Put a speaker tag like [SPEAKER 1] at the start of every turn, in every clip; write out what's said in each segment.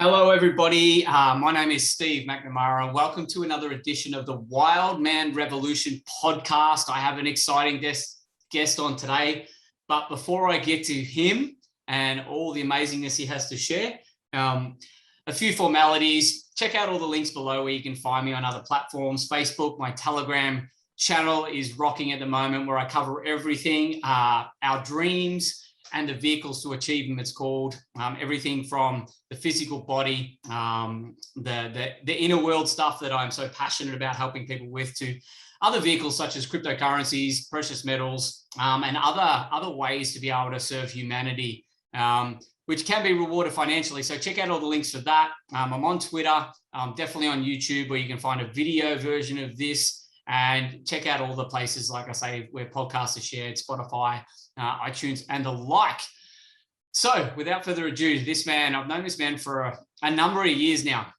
[SPEAKER 1] Hello, everybody. My name is Steve McNamara, and welcome to another edition of the Wild Man Revolution podcast. I have an exciting guest on today, but before I get to him and all the amazingness he has to share, a few formalities. Check out all the links below where you can find me on other platforms. Facebook, my Telegram channel is rocking at the moment, where I cover everything, our dreams, and the vehicles to achieve them. It's called everything from the physical body, the inner world stuff that I'm so passionate about helping people with, to other vehicles such as cryptocurrencies, precious metals, and other ways to be able to serve humanity, which can be rewarded financially. So check out all the links for that. I'm on Twitter, definitely on YouTube, where you can find a video version of this, and check out all the places, like I say, where podcasts are shared, Spotify, iTunes, and the like. So without further ado, this man, I've known this man for a number of years now.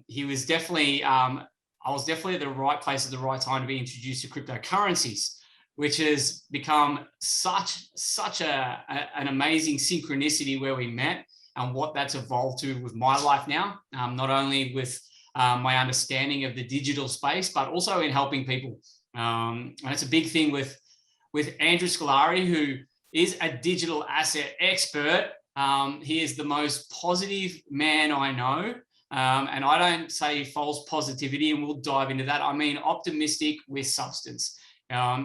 [SPEAKER 1] He was definitely, I was definitely at the right place at the right time to be introduced to cryptocurrencies, which has become such an amazing synchronicity where we met, and what that's evolved to with my life now, not only with my understanding of the digital space, but also in helping people. And it's a big thing with Andrew Squllari, who is a digital asset expert. He is the most positive man I know. And I don't say false positivity, and we'll dive into that. I mean optimistic with substance.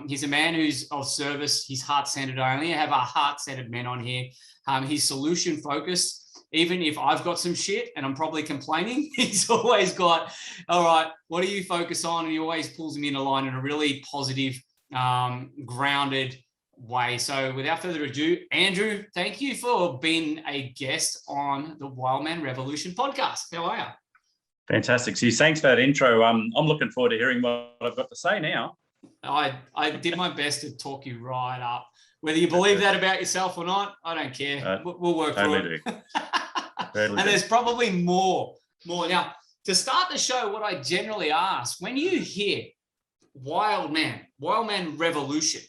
[SPEAKER 1] He's a man who's of service. He's heart-centered only. I have a heart-centered men on here. He's solution-focused. Even if I've got some shit and I'm probably complaining, he's always got, all right, what do you focus on? And he always pulls me in a line in a really positive, grounded way. So without further ado, Andrew, thank you for being a guest on the Wild Man Revolution podcast. How are you?
[SPEAKER 2] Fantastic. So thanks for that intro. I'm looking forward to hearing what I've got to say now.
[SPEAKER 1] I did my best to talk you right up. Whether you believe that about yourself or not, I don't care. We'll work through it. And there's probably more. Now, to start the show, what I generally ask, when you hear Wild Man Revolution,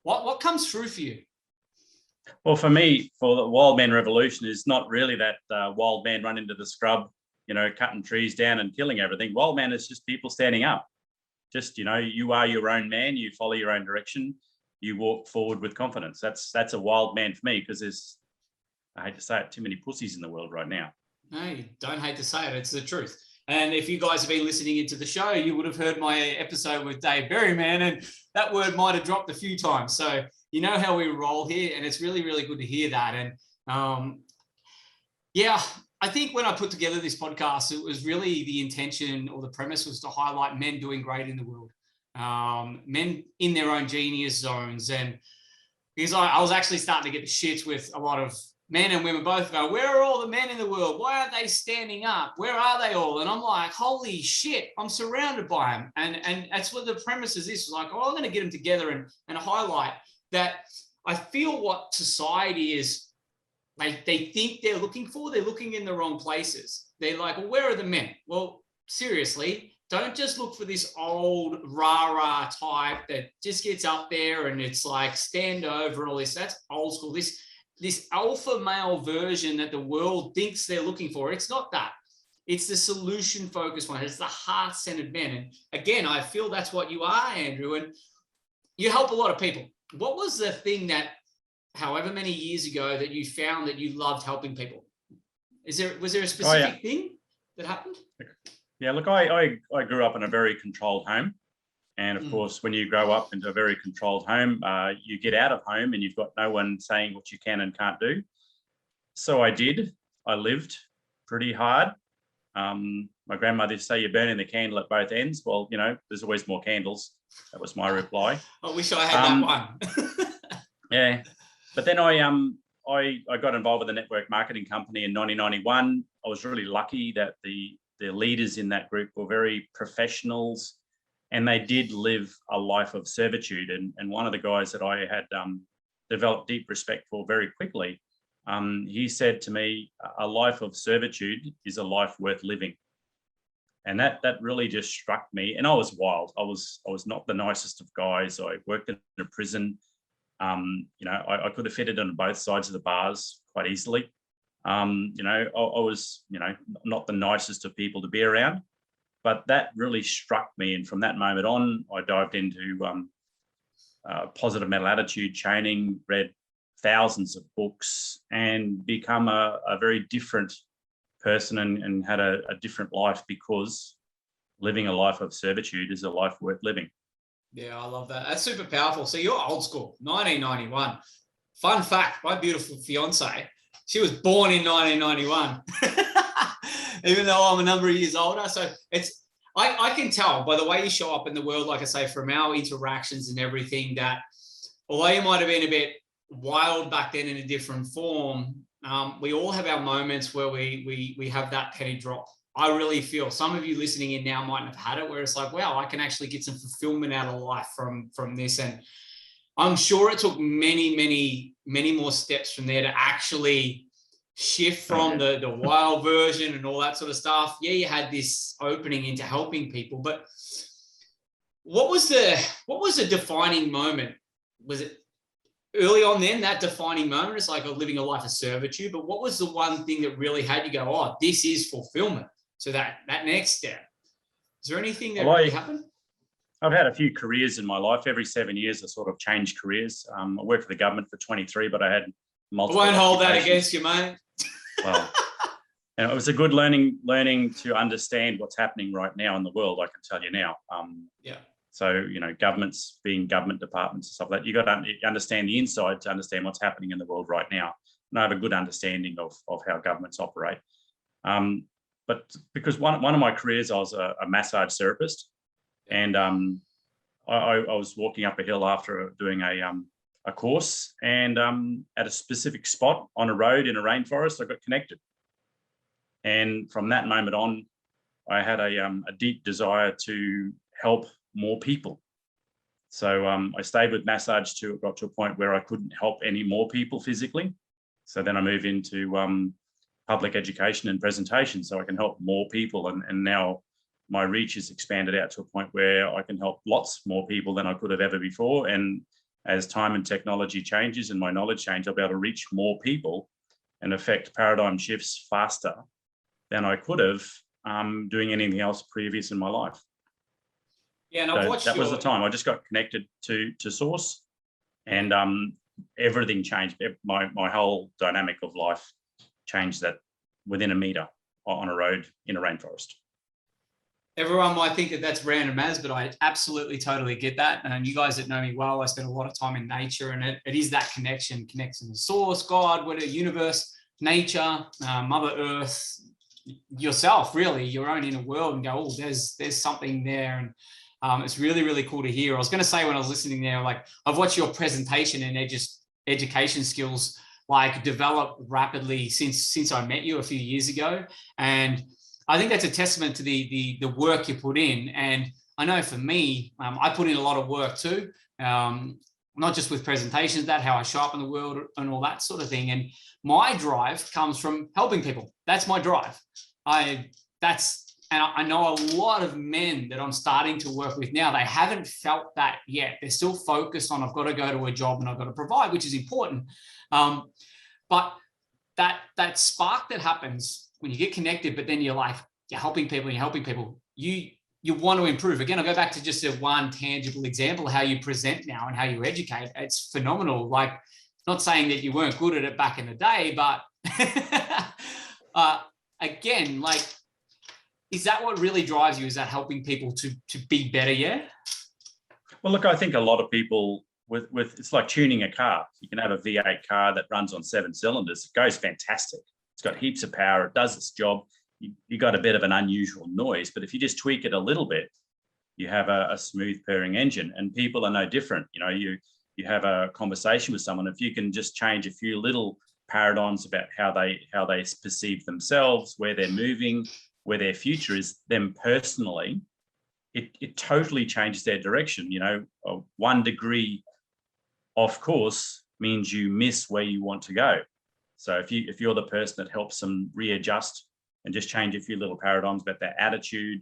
[SPEAKER 1] what comes through for you?
[SPEAKER 2] Well, for me, for the Wild Man Revolution is not really that wild man run into the scrub, cutting trees down and killing everything. Wild man is just people standing up. Just, you are your own man. You follow your own direction. You walk forward with confidence. That's a wild man for me, because there's, I hate to say it, too many pussies in the world right now.
[SPEAKER 1] No, you don't hate to say it. It's the truth. And if you guys have been listening into the show, you would have heard my episode with Dave Berryman, and that word might have dropped a few times. So you know how we roll here, and it's really, really good to hear that. And yeah, I think when I put together this podcast, it was really the intention, or the premise was to highlight men doing great in the world, men in their own genius zones. And because I was actually starting to get the shits with a lot of men and women both go, where are all the men in the world? Why aren't they standing up? Where are they all? And I'm like, holy shit, I'm surrounded by them. And that's what the premise is. This is like, I'm going to get them together and highlight that. I feel what society is, they think they're looking for, they're looking in the wrong places. They're like, well, where are the men? Well, seriously, don't just look for this old rah-rah type that just gets up there and it's like stand over and all this. That's old school. This alpha male version that the world thinks they're looking for, it's not that. It's the solution-focused one. It's the heart-centered men. And again, I feel that's what you are, Andrew, and you help a lot of people. What was the thing that, however many years ago, that you found that you loved helping people? Was there a specific thing that happened?
[SPEAKER 2] Yeah, look, I grew up in a very controlled home. And of course, when you grow up into a very controlled home, you get out of home and you've got no one saying what you can and can't do. So I did. I lived pretty hard. My grandmother used to say, you're burning the candle at both ends. Well, there's always more candles. That was my reply.
[SPEAKER 1] I wish I had that one.
[SPEAKER 2] Yeah. But then I got involved with a network marketing company in 1991. I was really lucky that the leaders in that group were very professionals, and they did live a life of servitude. And one of the guys that I had developed deep respect for very quickly, he said to me, a life of servitude is a life worth living. And that really just struck me. And I was wild. I was not the nicest of guys. I worked in a prison. I could have fitted on both sides of the bars quite easily. I was, not the nicest of people to be around, but that really struck me. And from that moment on, I dived into positive mental attitude training, read thousands of books, and become a very different person and had a different life, because living a life of servitude is a life worth living.
[SPEAKER 1] Yeah, I love that. That's super powerful. So you're old school, 1991. Fun fact, my beautiful fiance, she was born in 1991, even though I'm a number of years older. So I can tell by the way you show up in the world, like I say, from our interactions and everything, that although you might have been a bit wild back then in a different form, we all have our moments where we have that penny drop. I really feel some of you listening in now mightn't have had it, where it's like, wow, I can actually get some fulfillment out of life from this. And I'm sure it took many, many, many more steps from there to actually shift from the wild version and all that sort of stuff. Yeah, you had this opening into helping people, but what was the defining moment? Was it early on then, that defining moment? It's like living a life of servitude, but what was the one thing that really had you go, oh, this is fulfillment? So that next step, is there anything that really happened?
[SPEAKER 2] I've had a few careers in my life. Every 7 years, I sort of changed careers. I worked for the government for 23, but I had multiple.
[SPEAKER 1] I won't hold that against you, mate.
[SPEAKER 2] Well, it was a good learning to understand what's happening right now in the world. I can tell you now.
[SPEAKER 1] Yeah.
[SPEAKER 2] So governments being government departments and stuff like that, you got to understand the inside to understand what's happening in the world right now. And I have a good understanding of how governments operate. But because one of my careers, I was a massage therapist, and I was walking up a hill after doing a course, and at a specific spot on a road in a rainforest, I got connected. And from that moment on, I had a deep desire to help more people. So I stayed with massage till it got to a point where I couldn't help any more people physically. So then I moved into public education and presentation, so I can help more people. And now my reach is expanded out to a point where I can help lots more people than I could have ever before. And as time and technology changes and my knowledge changes, I'll be able to reach more people and affect paradigm shifts faster than I could have doing anything else previous in my life.
[SPEAKER 1] Yeah, and I've watched
[SPEAKER 2] that was the time. I just got connected to Source, and everything changed. My whole dynamic of life changed that within a meter on a road in a rainforest.
[SPEAKER 1] Everyone might think that that's random as, but I absolutely totally get that. And you guys that know me well, I spend a lot of time in nature, and it is that connection to Source, God, whatever, universe, nature, Mother Earth, yourself, really, your own inner world, and go, oh, there's something there. And it's really, really cool to hear. I was going to say when I was listening there, like, I've watched your presentation and education skills like develop rapidly since I met you a few years ago. And I think that's a testament to the work you put in. And I know for me, I put in a lot of work too, not just with presentations, how I show up in the world and all that sort of thing. And my drive comes from helping people. That's my drive. And I know a lot of men that I'm starting to work with now, they haven't felt that yet. They're still focused on, I've got to go to a job and I've got to provide, which is important. But that spark that happens when you get connected, but then you're helping people, you want to improve. Again, I'll go back to just a one tangible example of how you present now and how you educate. It's phenomenal. Like, not saying that you weren't good at it back in the day, but again, like, is that what really drives you? Is that helping people to be better? Yeah.
[SPEAKER 2] Well, look, I think a lot of people with it's like tuning a car. You can have a V8 car that runs on 7 cylinders. It goes fantastic. It's got heaps of power. It does its job. You got a bit of an unusual noise, but if you just tweak it a little bit, you have a smooth purring engine. And people are no different. You have a conversation with someone. If you can just change a few little paradigms about how they perceive themselves, where they're moving, where their future is, them personally, it totally changes their direction. 1 degree off course means you miss where you want to go. So if you're the person that helps them readjust and just change a few little paradigms about their attitude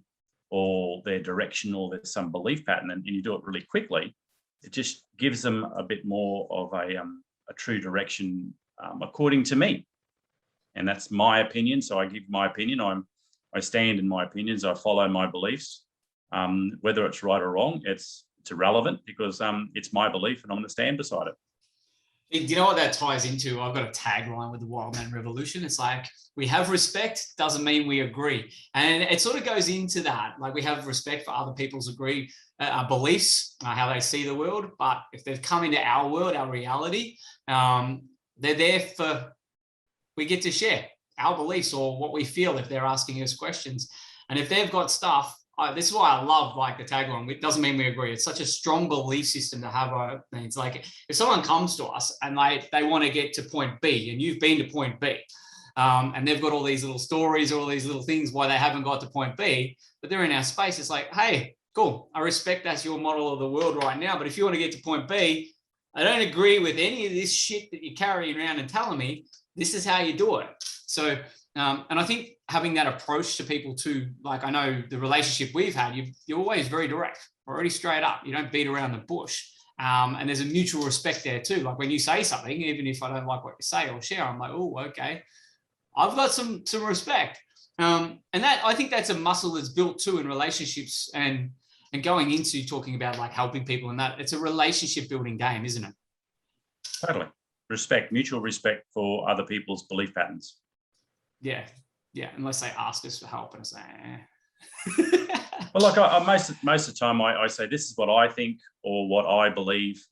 [SPEAKER 2] or their direction or there's some belief pattern, and you do it really quickly, it just gives them a bit more of a true direction, according to me. and that's my opinion. So I give my opinion. I stand in my opinions. I follow my beliefs. Whether it's right or wrong, it's irrelevant, because it's my belief, and I'm going to stand beside it.
[SPEAKER 1] Do you know what that ties into? I've got a tagline with the Wild Man Revolution. It's like, we have respect, doesn't mean we agree. And it sort of goes into that. Like, we have respect for other people's beliefs, how they see the world. But if they've come into our world, our reality, they're there for, we get to share our beliefs or what we feel if they're asking us questions. And if they've got stuff, this is why I love like the tagline. It doesn't mean we agree. It's such a strong belief system to have. It's like, if someone comes to us and they want to get to point B, and you've been to point B, and they've got all these little stories, all these little things why they haven't got to point B, but they're in our space. It's like, hey, cool. I respect that's your model of the world right now. But if you want to get to point B, I don't agree with any of this shit that you're carrying around and telling me. This is how you do it. So, and I think having that approach to people too, like, I know the relationship we've had, you're always very direct, already straight up. You don't beat around the bush. And there's a mutual respect there too. Like, when you say something, even if I don't like what you say or share, I'm like, oh, okay. I've got some respect. And that, I think that's a muscle that's built too in relationships, and going into talking about like helping people, and that it's a relationship building game, isn't it?
[SPEAKER 2] Totally. Respect, mutual respect for other people's belief patterns.
[SPEAKER 1] Yeah. Unless they ask us for help, and I say,
[SPEAKER 2] Well, like most of the time, I say this is what I think or what I believe,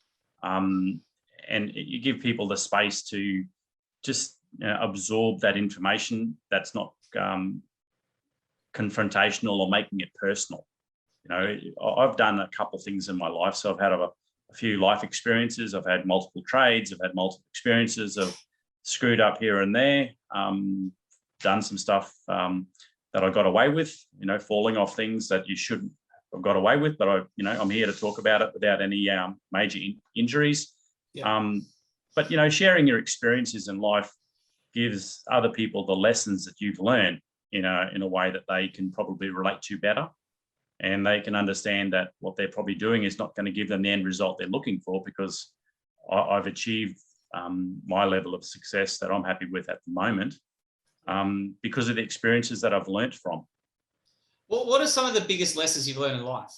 [SPEAKER 2] and you give people the space to just absorb that information. That's not confrontational or making it personal. I've done a couple of things in my life. So I've had a few life experiences. I've had multiple trades. I've had multiple experiences. I've screwed up here and there. Done some stuff that I got away with, falling off things that you shouldn't have got away with. But I'm here to talk about it without any major injuries. Yeah. But sharing your experiences in life gives other people the lessons that you've learned in a way that they can probably relate to better, and they can understand that what they're probably doing is not going to give them the end result they're looking for, because I've achieved my level of success that I'm happy with at the moment. Because of the experiences that I've learnt from.
[SPEAKER 1] What are some of the biggest lessons you've learned in life?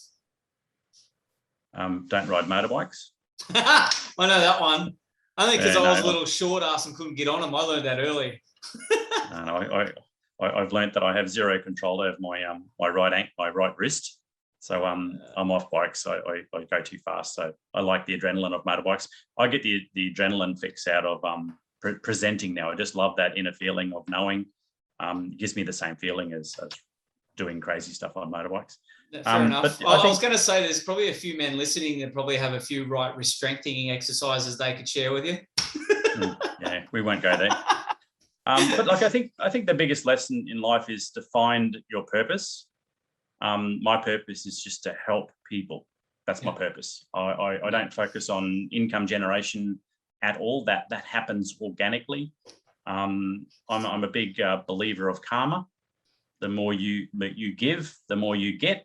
[SPEAKER 2] Don't ride motorbikes.
[SPEAKER 1] I know that one. I think because I was a little short ass and couldn't get on them. I learned that early.
[SPEAKER 2] I've learnt that I have zero control over my right wrist. So I'm off bikes. I go too fast. So I like the adrenaline of motorbikes. I get the adrenaline fix out of presenting now. I just love that inner feeling of knowing. It gives me the same feeling as doing crazy stuff on motorbikes.
[SPEAKER 1] Fair enough. I was going to say there's probably a few men listening that probably have a few right strengthening exercises they could share with you.
[SPEAKER 2] Yeah, we won't go there. But like I think the biggest lesson in life is to find your purpose. My purpose is just to help people. That's my purpose. I don't focus on income generation at all. That happens organically. I'm a big believer of karma. The more you give, the more you get.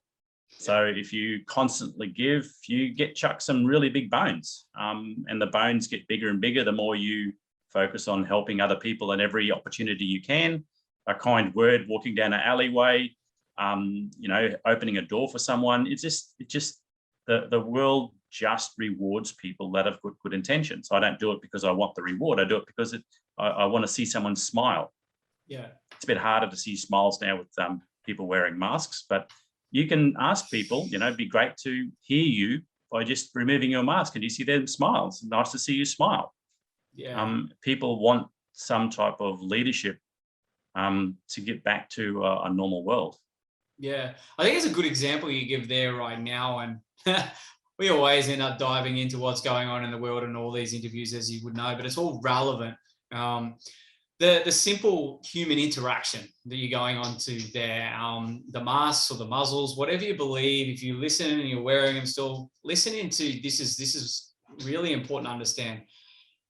[SPEAKER 2] So if you constantly give, you get chucked some really big bones, and the bones get bigger and bigger the more you focus on helping other people in every opportunity you can. A kind word, walking down an alleyway, opening a door for someone. It just the world just rewards people that have good intentions. I don't do it because I want the reward. I do it because I want to see someone smile.
[SPEAKER 1] Yeah,
[SPEAKER 2] it's a bit harder to see smiles now with people wearing masks, but you can ask people. It'd be great to hear you by just removing your mask, and you see them smile. It's nice to see you smile. Yeah. People want some type of leadership to get back to a normal world.
[SPEAKER 1] Yeah, I think it's a good example you give there right now, and we always end up diving into what's going on in the world in all these interviews, as you would know, but it's all relevant. The simple human interaction that you're going on to there, the masks or the muzzles, whatever you believe, if you listen and you're wearing them still, listen into this is really important to understand.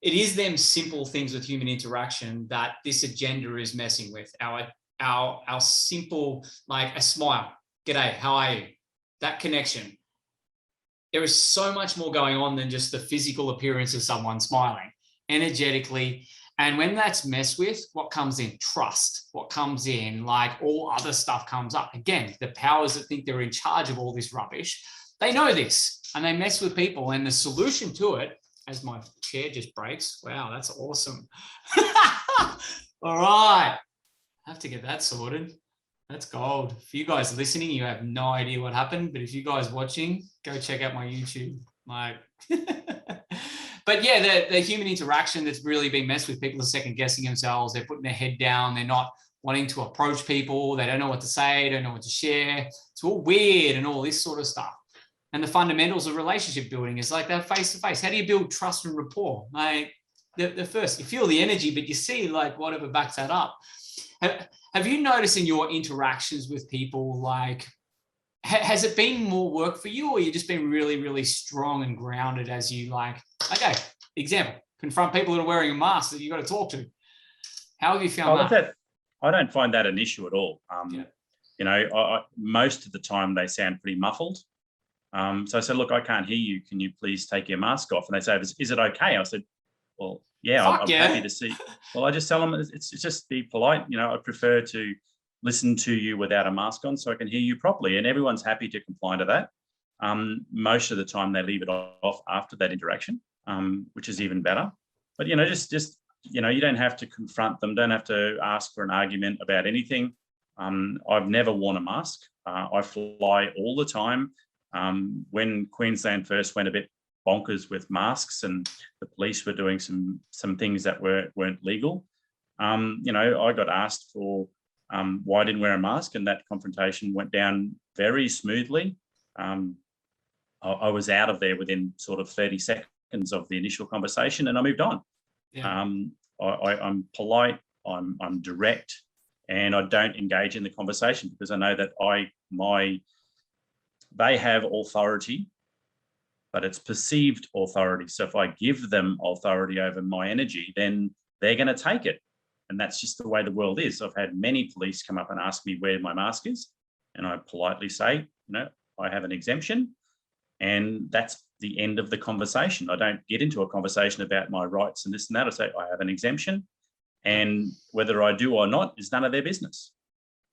[SPEAKER 1] It is them simple things with human interaction that this agenda is messing with. Our simple, like a smile, g'day, how are you? That connection. There is so much more going on than just the physical appearance of someone smiling energetically. And when that's messed with, what comes in? Trust. What comes in, like all other stuff comes up. Again, the powers that think they're in charge of all this rubbish, they know this and they mess with people. And the solution to it, as my chair just breaks, wow, that's awesome. All right. I have to get that sorted. That's gold. For you guys listening, you have no idea what happened, but if you guys watching, go check out my YouTube. Like, but yeah, the human interaction that's really been messed with. People are second guessing themselves. They're putting their head down. They're not wanting to approach people. They don't know what to say. Don't know what to share. It's all weird and all this sort of stuff. And the fundamentals of relationship building is like that face to face. How do you build trust and rapport? Like the first, you feel the energy, but you see like whatever backs that up. Have you noticed in your interactions with people, like, has it been more work for you, or you just been really, really strong and grounded as you like, okay, example, confront people that are wearing a mask that you got to talk to? How have you found that?
[SPEAKER 2] I don't find that an issue at all.
[SPEAKER 1] Yeah.
[SPEAKER 2] You know, most of the time they sound pretty muffled. So I said, look, I can't hear you. Can you please take your mask off? And they say, is it okay? I said, well, yeah, I'm happy to see. Well, I just tell them it's just be polite. You know, I prefer to listen to you without a mask on so I can hear you properly. And everyone's happy to comply to that. Most of the time they leave it off after that interaction, which is even better. But, you know, just you know, you don't have to confront them, don't have to ask for an argument about anything. I've never worn a mask. I fly all the time. When Queensland first went a bit bonkers with masks and the police were doing some things that weren't legal, you know, I got asked for why I didn't wear a mask, and that confrontation went down very smoothly. I was out of there within sort of 30 seconds of the initial conversation, and I moved on.
[SPEAKER 1] Yeah.
[SPEAKER 2] I'm polite, I'm direct, and I don't engage in the conversation because I know that they have authority, but it's perceived authority. So if I give them authority over my energy, then they're going to take it. And that's just the way the world is. I've had many police come up and ask me where my mask is. And I politely say, you know, I have an exemption. And that's the end of the conversation. I don't get into a conversation about my rights and this and that. I say, I have an exemption. And whether I do or not is none of their business.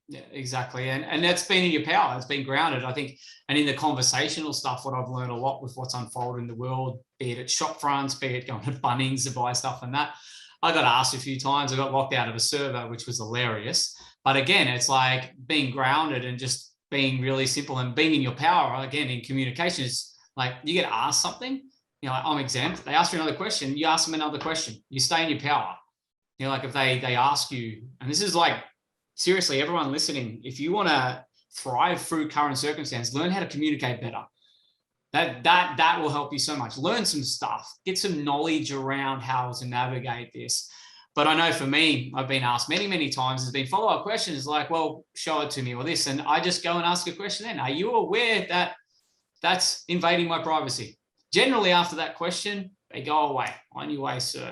[SPEAKER 1] Yeah, exactly. And that's been in your power. It's been grounded, I think. And in the conversational stuff, what I've learned a lot with what's unfolded in the world, be it at shop fronts, be it going to Bunnings to buy stuff and that. I got asked a few times. I got locked out of a server, which was hilarious. But again, it's like being grounded and just being really simple and being in your power. Again, in communication, it's like you get asked something, you know, like, I'm exempt. They ask you another question. You ask them another question. You stay in your power. You know, like if they ask you, and this is like, seriously, everyone listening, if you want to thrive through current circumstance, learn how to communicate better. That will help you so much. Learn some stuff, get some knowledge around how to navigate this. But I know for me, I've been asked many, many times, there's been follow-up questions like, well, show it to me or this. And I just go and ask a question then. Are you aware that that's invading my privacy? Generally, after that question, they go away. On your way, sir.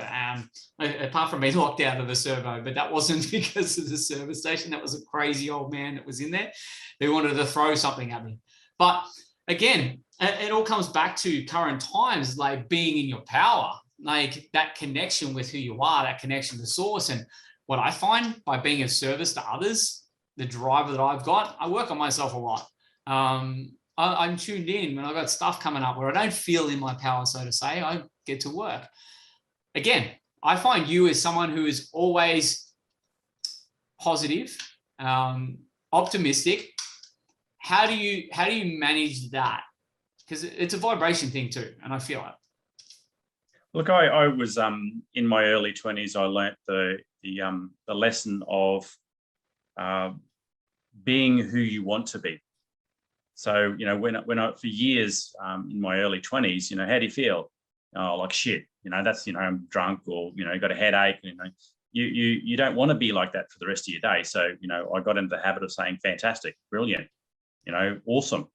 [SPEAKER 1] Apart from being locked out of the servo, but that wasn't because of the service station. That was a crazy old man that was in there who wanted to throw something at me. But again, it all comes back to current times, like being in your power, like that connection with who you are, that connection to source. And what I find by being of service to others, the drive that I've got, I work on myself a lot. I'm tuned in when I've got stuff coming up where I don't feel in my power, so to say, I get to work. Again, I find you as someone who is always positive, optimistic. How do you manage that? Because it's a vibration thing too, and I feel it.
[SPEAKER 2] Look, I was in my early 20s. I learnt the lesson of being who you want to be. So, you know, when I for years in my early 20s, you know, how do you feel? Oh, like shit. You know, that's, you know, I'm drunk, or, you know, got a headache. You know, you don't want to be like that for the rest of your day. So, you know, I got into the habit of saying fantastic, brilliant, you know, awesome,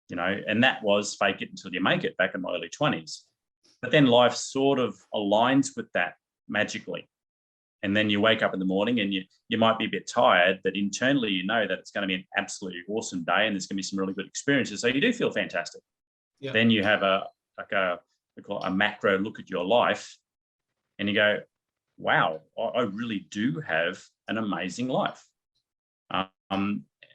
[SPEAKER 2] you know, and that was fake it until you make it back in my early 20s. But then life sort of aligns with that magically. And then you wake up in the morning and you might be a bit tired, but internally you know that it's going to be an absolutely awesome day and there's going to be some really good experiences. So you do feel fantastic. Yeah. Then you have a macro look at your life and you go, wow, I really do have an amazing life.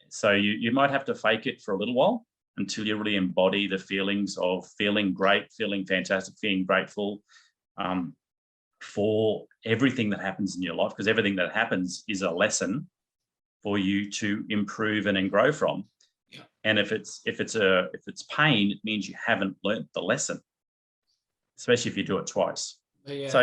[SPEAKER 2] So you might have to fake it for a little while until you really embody the feelings of feeling great, feeling fantastic, feeling grateful for everything that happens in your life, because everything that happens is a lesson for you to improve and grow from.
[SPEAKER 1] Yeah.
[SPEAKER 2] And if it's pain, it means you haven't learnt the lesson, especially if you do it twice.
[SPEAKER 1] Yeah.
[SPEAKER 2] So,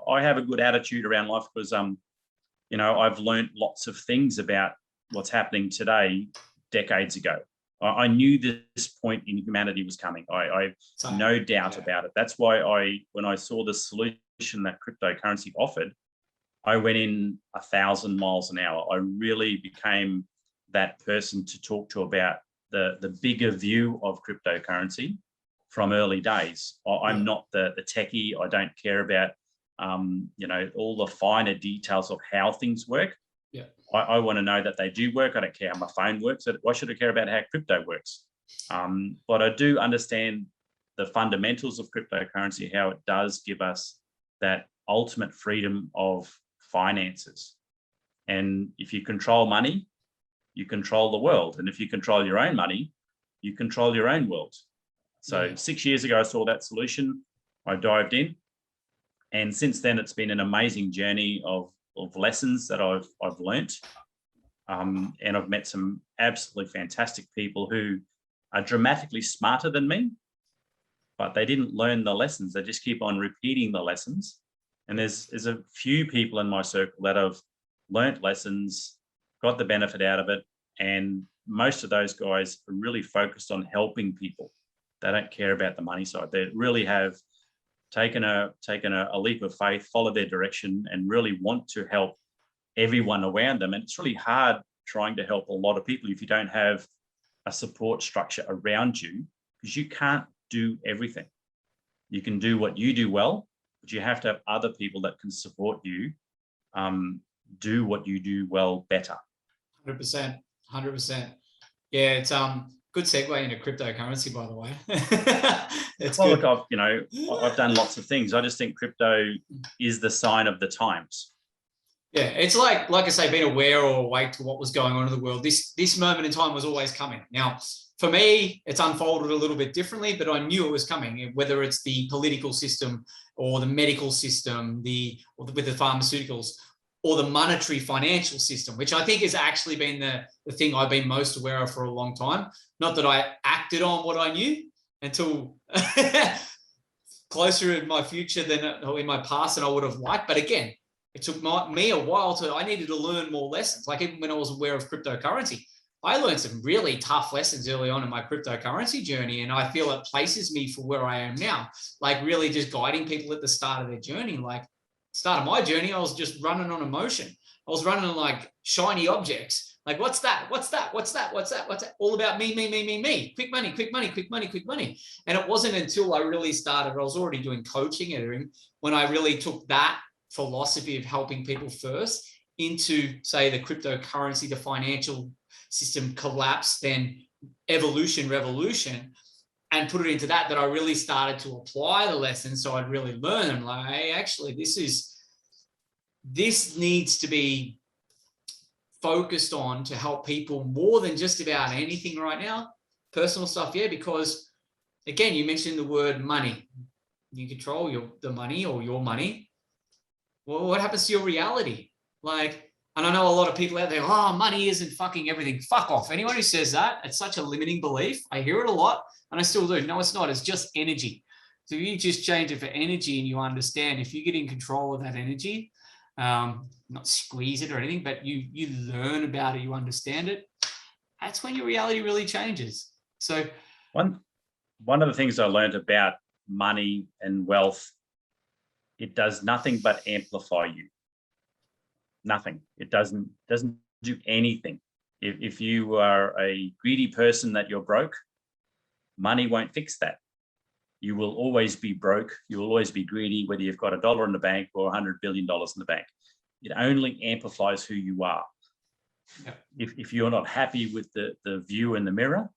[SPEAKER 2] I have a good attitude around life because, I've learnt lots of things about what's happening today decades ago. I knew this point in humanity was coming. I have no doubt about it. That's why when I saw the solution that cryptocurrency offered, I went in 1,000 miles an hour. I really became that person to talk to about the bigger view of cryptocurrency from early days. I'm not the techie. I don't care about all the finer details of how things work.
[SPEAKER 1] Yeah.
[SPEAKER 2] I want to know that they do work. I don't care how my phone works. Why should I care about how crypto works? But I do understand the fundamentals of cryptocurrency, how it does give us that ultimate freedom of finances. And if you control money, you control the world. And if you control your own money, you control your own world. So 6 years ago, I saw that solution. I dived in. And since then, it's been an amazing journey of lessons that I've learnt. And I've met some absolutely fantastic people who are dramatically smarter than me, but they didn't learn the lessons. They just keep on repeating the lessons. And there's a few people in my circle that have learnt lessons, got the benefit out of it. And most of those guys are really focused on helping people. They don't care about the money side. They really have taken a leap of faith, followed their direction, and really want to help everyone around them. And it's really hard trying to help a lot of people if you don't have a support structure around you, because you can't do everything. You can do what you do well, but you have to have other people that can support you do what you do well better.
[SPEAKER 1] 100%. Yeah, it's good segue into cryptocurrency, by the way. It's
[SPEAKER 2] well,
[SPEAKER 1] good.
[SPEAKER 2] Look, I've done lots of things. I just think crypto is the sign of the times.
[SPEAKER 1] Yeah, it's like I say, being aware or awake to what was going on in the world. This moment in time was always coming. Now, for me, it's unfolded a little bit differently, but I knew it was coming, whether it's the political system or the medical system, with the pharmaceuticals, or the monetary financial system, which I think has actually been the thing I've been most aware of for a long time. Not that I acted on what I knew until closer in my future than in my past than I would have liked. But again, it took me a while I needed to learn more lessons. Like even when I was aware of cryptocurrency, I learned some really tough lessons early on in my cryptocurrency journey. And I feel it places me for where I am now, like really just guiding people at the start of their journey. Like start of my journey, I was just running on emotion. I was running on like shiny objects. Like, what's that? What's that? What's that? What's that? What's that? All about me. Quick money, quick money, quick money, quick money. And it wasn't until I really started, I was already doing coaching when I really took that philosophy of helping people first into, say, the cryptocurrency, the financial system collapse, then evolution, revolution, and put it into that I really started to apply the lessons. So I'd really learn. I'm like, hey, actually, this needs to be focused on to help people more than just about anything right now. Personal stuff, yeah, because again, you mentioned the word money. You control the money or your money. Well, what happens to your reality? Like, and I know a lot of people out there, oh, money isn't fucking everything. Fuck off. Anyone who says that, it's such a limiting belief. I hear it a lot and I still do. No, it's not. It's just energy. So you just change it for energy and you understand if you get in control of that energy, not squeeze it or anything, but you learn about it, you understand it. That's when your reality really changes. So
[SPEAKER 2] one of the things I learned about money and wealth, it does nothing but amplify you. Nothing. It doesn't do anything. If you are a greedy person that you're broke, money won't fix that. You will always be broke. You will always be greedy, whether you've got $1 in the bank or $100 billion in the bank. It only amplifies who you are. Yeah. If you're not happy with the view in the mirror,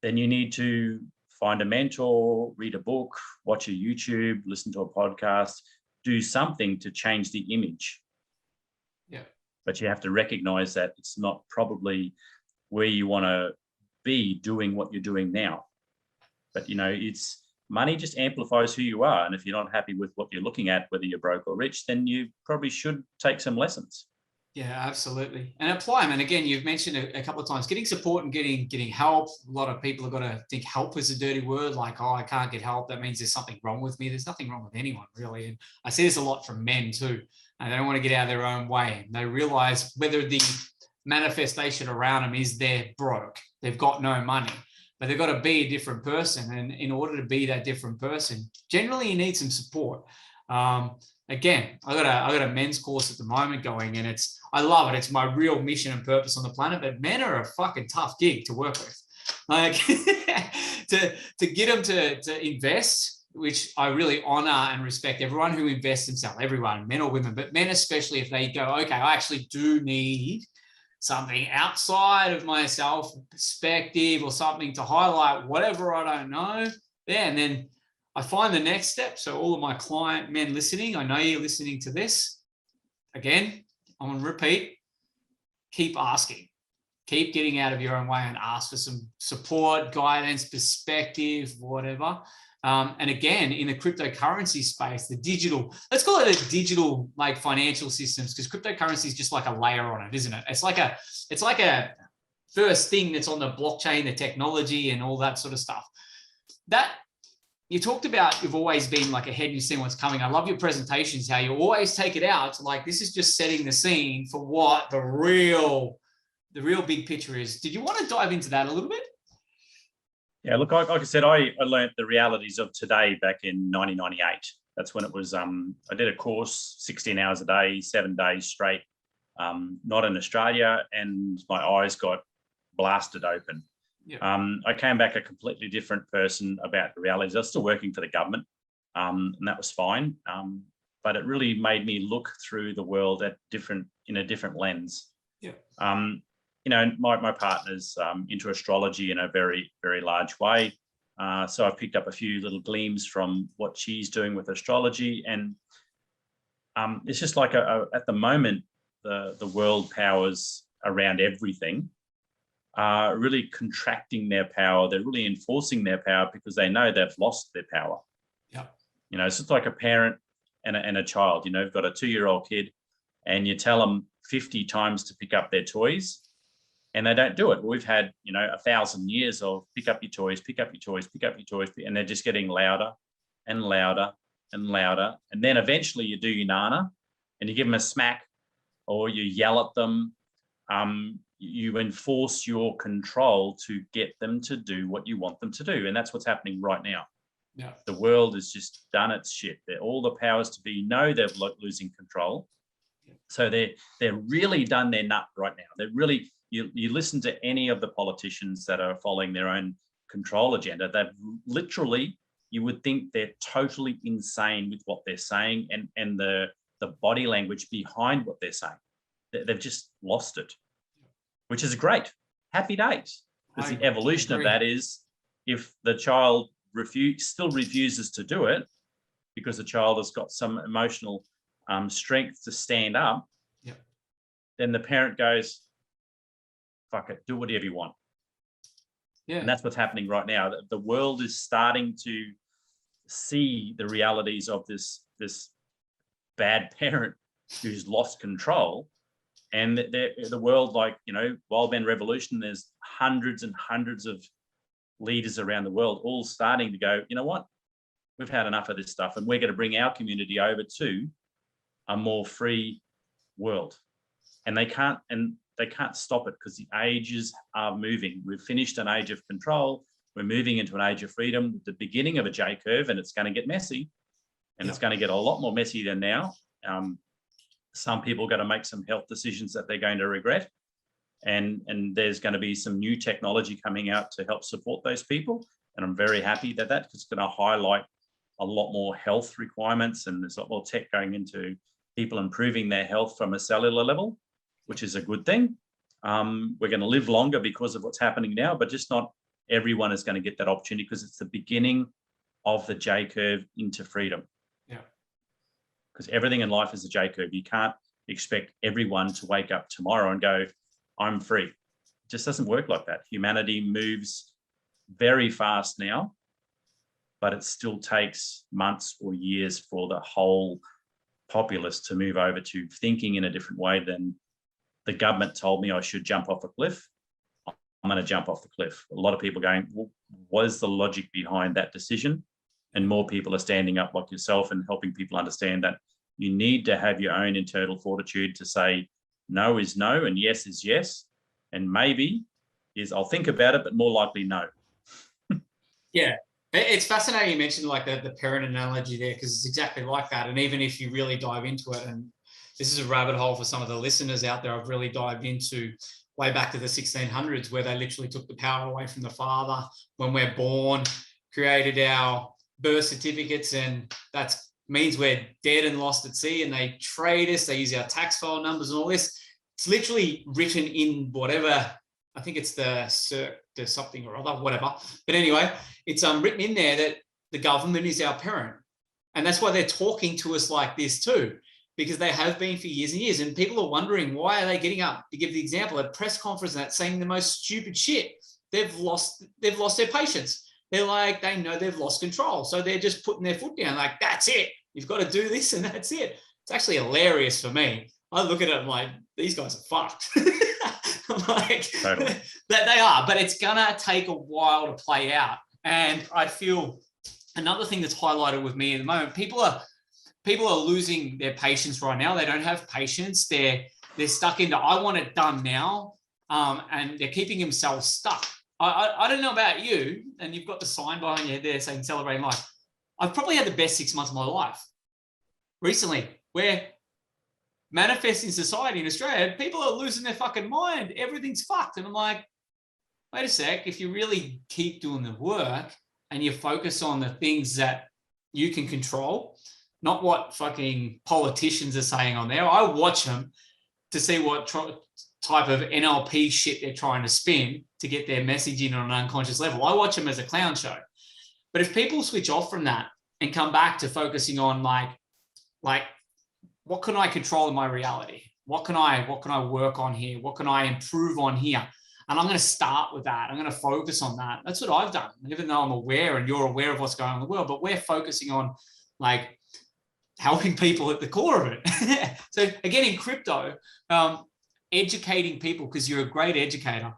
[SPEAKER 2] then you need to find a mentor, read a book, watch a YouTube, listen to a podcast, do something to change the image.
[SPEAKER 1] Yeah.
[SPEAKER 2] But you have to recognize that it's not probably where you want to be doing what you're doing now. But, it's money just amplifies who you are. And if you're not happy with what you're looking at, whether you're broke or rich, then you probably should take some lessons.
[SPEAKER 1] Yeah, absolutely. And apply them. And again, you've mentioned a couple of times, getting support and getting help. A lot of people have got to think help is a dirty word, like, oh, I can't get help. That means there's something wrong with me. There's nothing wrong with anyone, really. And I see this a lot from men too. And they don't want to get out of their own way. They realize whether the manifestation around them is they're broke, they've got no money, but they've got to be a different person. And in order to be that different person, generally you need some support. Again, I got a men's course at the moment going, and I love it. It's my real mission and purpose on the planet. But men are a fucking tough gig to work with. Like to get them to invest, which I really honor and respect everyone who invests themselves, everyone, men or women, but men especially, if they go, okay, I actually do need something outside of myself, perspective or something to highlight whatever I don't know. Yeah, and then I find the next step. So all of my client men listening, I know you're listening to this. Again, I'm on repeat. Keep asking. Keep getting out of your own way and ask for some support, guidance, perspective, whatever. And again, in the cryptocurrency space, the digital, let's call it a digital like financial systems, because cryptocurrency is just like a layer on it, isn't it? It's like a first thing that's on the blockchain, the technology and all that sort of stuff. That you talked about, you've always been like ahead and you've seen what's coming. I love your presentations, how you always take it out to like, this is just setting the scene for what the real big picture is. Did you want to dive into that a little bit?
[SPEAKER 2] Yeah, look, like I said, I learned the realities of today back in 1998. That's when it was, I did a course, 16 hours a day, 7 days straight, not in Australia, and my eyes got blasted open. Yeah. I came back a completely different person about the realities. I was still working for the government, and that was fine. But it really made me look through the world in a different lens. Yeah. My partner's into astrology in a very, very large way. So I've picked up a few little gleams from what she's doing with astrology. And it's just like at the moment, the world powers around everything are really contracting their power. They're really enforcing their power because they know they've lost their power. Yeah. It's just like a parent and a child. You've got a 2-year-old kid and you tell them 50 times to pick up their toys and they don't do it. We've had, 1,000 years of pick up your toys, pick up your toys, pick up your toys, and they're just getting louder and louder and louder. And then eventually you do your nana and you give them a smack or you yell at them. You enforce your control to get them to do what you want them to do. And that's what's happening right now. Yeah. The world has just done its shit. All the powers to be know they're losing control. So they're really done their nut right now. They're really, you listen to any of the politicians that are following their own control agenda, they've literally, you would think they're totally insane with what they're saying and the body language behind what they're saying. They've just lost it. Which is great. Happy days. Because the evolution of that is if the child still refuses to do it because the child has got some emotional strength to stand up, then the parent goes, fuck it, do whatever you want. Yeah. And that's what's happening right now. The world is starting to see the realities of this bad parent who's lost control. And the world, like, Wild Man Revolution, there's hundreds and hundreds of leaders around the world all starting to go, you know what, we've had enough of this stuff and we're going to bring our community over to a more free world. And they can't stop it because the ages are moving. We've finished an age of control. We're moving into an age of freedom, the beginning of a J curve, and it's going to get messy. And it's going to get a lot more messy than now. Some people are going to make some health decisions that they're going to regret. And there's going to be some new technology coming out to help support those people. And I'm very happy that because it's going to highlight a lot more health requirements, and there's a lot more tech going into people improving their health from a cellular level, which is a good thing. We're going to live longer because of what's happening now, but just not everyone is going to get that opportunity because it's the beginning of the J curve into freedom. because everything in life is a J curve. You can't expect everyone to wake up tomorrow and go, I'm free. It just doesn't work like that. Humanity moves very fast now, but it still takes months or years for the whole populace to move over to thinking in a different way than the government told me I should jump off a cliff. I'm going to jump off the cliff. A lot of people going, well, what is the logic behind that decision? And more people are standing up like yourself and helping people understand that you need to have your own internal fortitude to say no is no and yes is yes. And maybe is I'll think about it, but more likely no.
[SPEAKER 1] Yeah. It's fascinating you mentioned like the parent analogy there, because it's exactly like that. And even if you really dive into it, and this is a rabbit hole for some of the listeners out there, I've really dived into way back to the 1600s, where they literally took the power away from the father when we're born, created our birth certificates, and that means we're dead and lost at sea, and they trade us, they use our tax file numbers and all this. It's literally written in whatever, I think it's the something or other, whatever. But anyway, it's written in there that the government is our parent. And that's why they're talking to us like this too, because they have been for years and years. And people are wondering, why are they getting up to give the example at press conference and that saying the most stupid shit? They've lost their patience. They're like, they know they've lost control. So they're just putting their foot down like, that's it. You've got to do this and that's it. It's actually hilarious for me. I look at it, I'm like, these guys are fucked. I'm like,
[SPEAKER 2] Totally.
[SPEAKER 1] that they are, but it's gonna take a while to play out. And I feel another thing that's highlighted with me at the moment, people are losing their patience right now. They don't have patience. They're stuck into, I want it done now. And they're keeping themselves stuck. I don't know about you, and you've got the sign behind your head there saying celebrating life. I've probably had the best 6 months of my life recently, where manifesting society in Australia, people are losing their fucking mind. Everything's fucked. And I'm like, wait a sec, if you really keep doing the work and you focus on the things that you can control, not what fucking politicians are saying on there. I watch them to see what type of NLP shit they're trying to spin to get their message in on an unconscious level. I watch them as a clown show. But if people switch off from that and come back to focusing on like what can I control in my reality? What can I work on here? What can I improve on here? And I'm going to start with that. I'm going to focus on that. That's what I've done, even though I'm aware and you're aware of what's going on in the world, but we're focusing on like helping people at the core of it. So again, in crypto, educating people, because you're a great educator,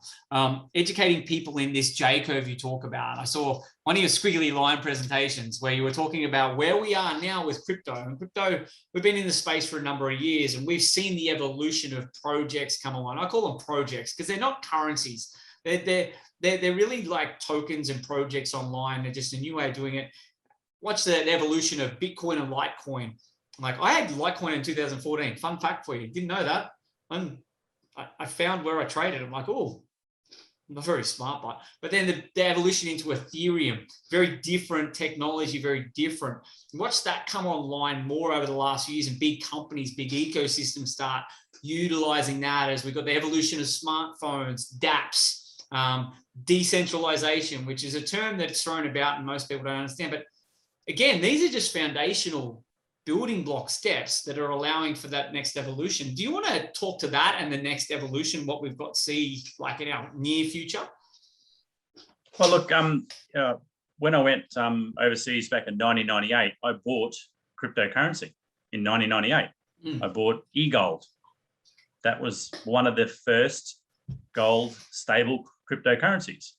[SPEAKER 1] educating people in this J curve you talk about. I saw one of your squiggly line presentations where you were talking about where we are now with crypto. And crypto, we've been in the space for a number of years, and we've seen the evolution of projects come along. I call them projects because they're not currencies. They're really like tokens and projects online. They're just a new way of doing it. Watch the evolution of Bitcoin and Litecoin. Like I had Litecoin in 2014. Fun fact for you. Didn't know that. I found where I traded. I'm like, oh, I'm not very smart, but then the evolution into Ethereum, very different technology, very different. Watch that come online more over the last few years, and big companies, big ecosystems start utilizing that as we got the evolution of smartphones, dApps, decentralization, which is a term that's thrown about and most people don't understand. But again, these are just foundational building block steps that are allowing for that next evolution. Do you want to talk to that and the next evolution, what we've got to see like in our near future?
[SPEAKER 2] Well, look, when I went overseas back in 1998, I bought cryptocurrency in 1998. I bought e-gold. That was one of the first gold stable cryptocurrencies.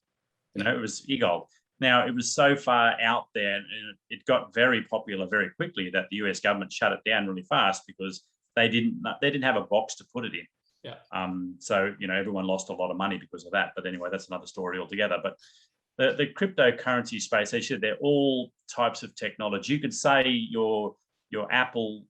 [SPEAKER 2] You know, it was e-gold. Now, it was so far out there and it got very popular very quickly that the US government shut it down really fast because they didn't have a box to put it in.
[SPEAKER 1] Yeah.
[SPEAKER 2] So, you know, everyone lost a lot of money because of that. But anyway, that's another story altogether. But the cryptocurrency space, they're all types of technology. You could say your Apple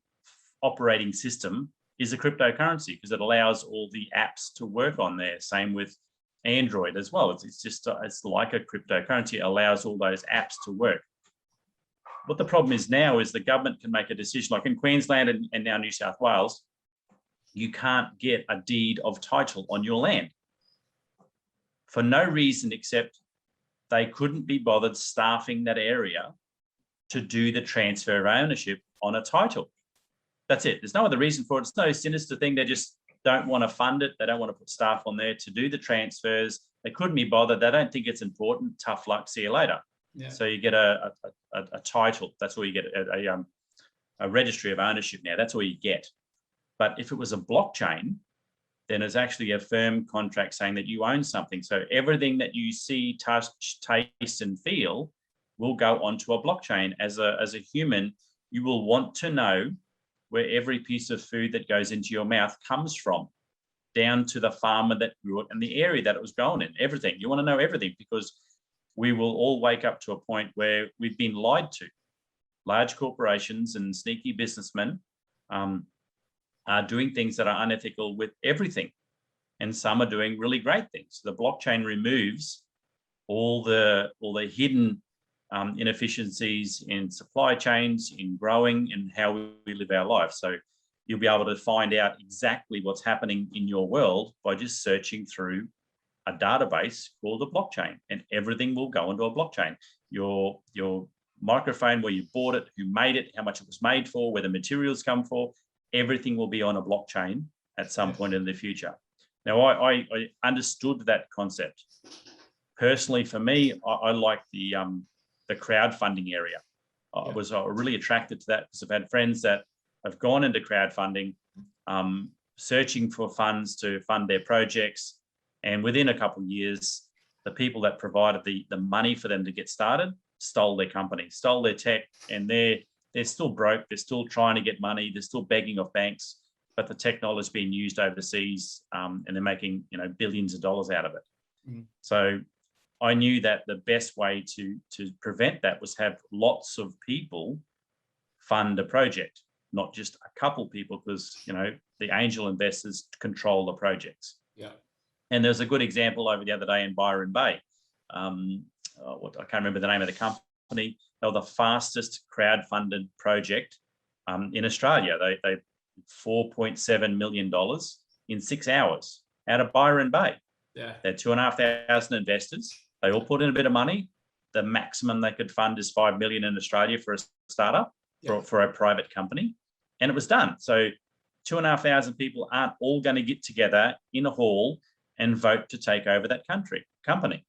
[SPEAKER 2] operating system is a cryptocurrency because it allows all the apps to work on there. Same with Android as well. It's like a cryptocurrency. It allows all those apps to work. What the problem is now is the government can make a decision, like in Queensland and now New South Wales, you can't get a deed of title on your land for no reason except they couldn't be bothered staffing that area to do the transfer of ownership on a title. That's it. There's no other reason for it. It's no sinister thing. They just don't want to fund it. They don't want to put staff on there to do the transfers. They couldn't be bothered. They don't think it's important. Tough luck. See you later.
[SPEAKER 1] Yeah.
[SPEAKER 2] So you get a title. That's all you get. A registry of ownership now. That's all you get. But if it was a blockchain, then it's actually a firm contract saying that you own something. So everything that you see, touch, taste, and feel will go onto a blockchain. As a human, you will want to know where every piece of food that goes into your mouth comes from, down to the farmer that grew it and the area that it was grown in. Everything. You want to know everything, because we will all wake up to a point where we've been lied to. Large corporations and sneaky businessmen are doing things that are unethical with everything. And some are doing really great things. The blockchain removes all the hidden inefficiencies in supply chains, in growing, and how we live our life. So you'll be able to find out exactly what's happening in your world by just searching through a database called a blockchain, and everything will go into a blockchain. Your microphone, where you bought it, who made it, how much it was made for, where the materials come for, everything will be on a blockchain at some point in the future. Now, I understood that concept. Personally, for me, I like the crowdfunding area. I was really attracted to that because I've had friends that have gone into crowdfunding, searching for funds to fund their projects. And within a couple of years, the people that provided the money for them to get started stole their company, stole their tech, and they're still broke. They're still trying to get money. They're still begging off banks, but the technology is being used overseas, and they're making billions of dollars out of it. Mm. So I knew that the best way to prevent that was have lots of people fund a project, not just a couple people, because the angel investors control the projects.
[SPEAKER 1] Yeah. And
[SPEAKER 2] there's a good example over the other day in Byron Bay. I can't remember the name of the company. They were the fastest crowd-funded project in Australia. They $4.7 million in 6 hours out of Byron Bay.
[SPEAKER 1] Yeah.
[SPEAKER 2] They had 2,500 investors. They all put in a bit of money. The maximum they could fund is $5 million in Australia for a startup, for a private company. And it was done. So 2,500 people aren't all going to get together in a hall and vote to take over that company.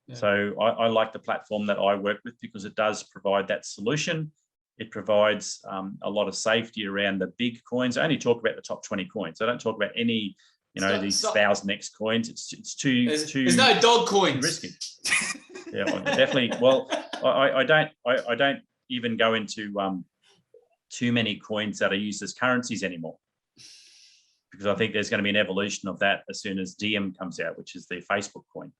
[SPEAKER 2] Yeah. So I like the platform that I work with because it does provide that solution. It provides a lot of safety around the big coins. I only talk about the top 20 coins. I don't talk about any, these 1,000x coins. It's too.
[SPEAKER 1] There's no dog coins.
[SPEAKER 2] Risky. Yeah, definitely. Well, I don't even go into too many coins that are used as currencies anymore, because I think there's going to be an evolution of that as soon as Diem comes out, which is the Facebook coin.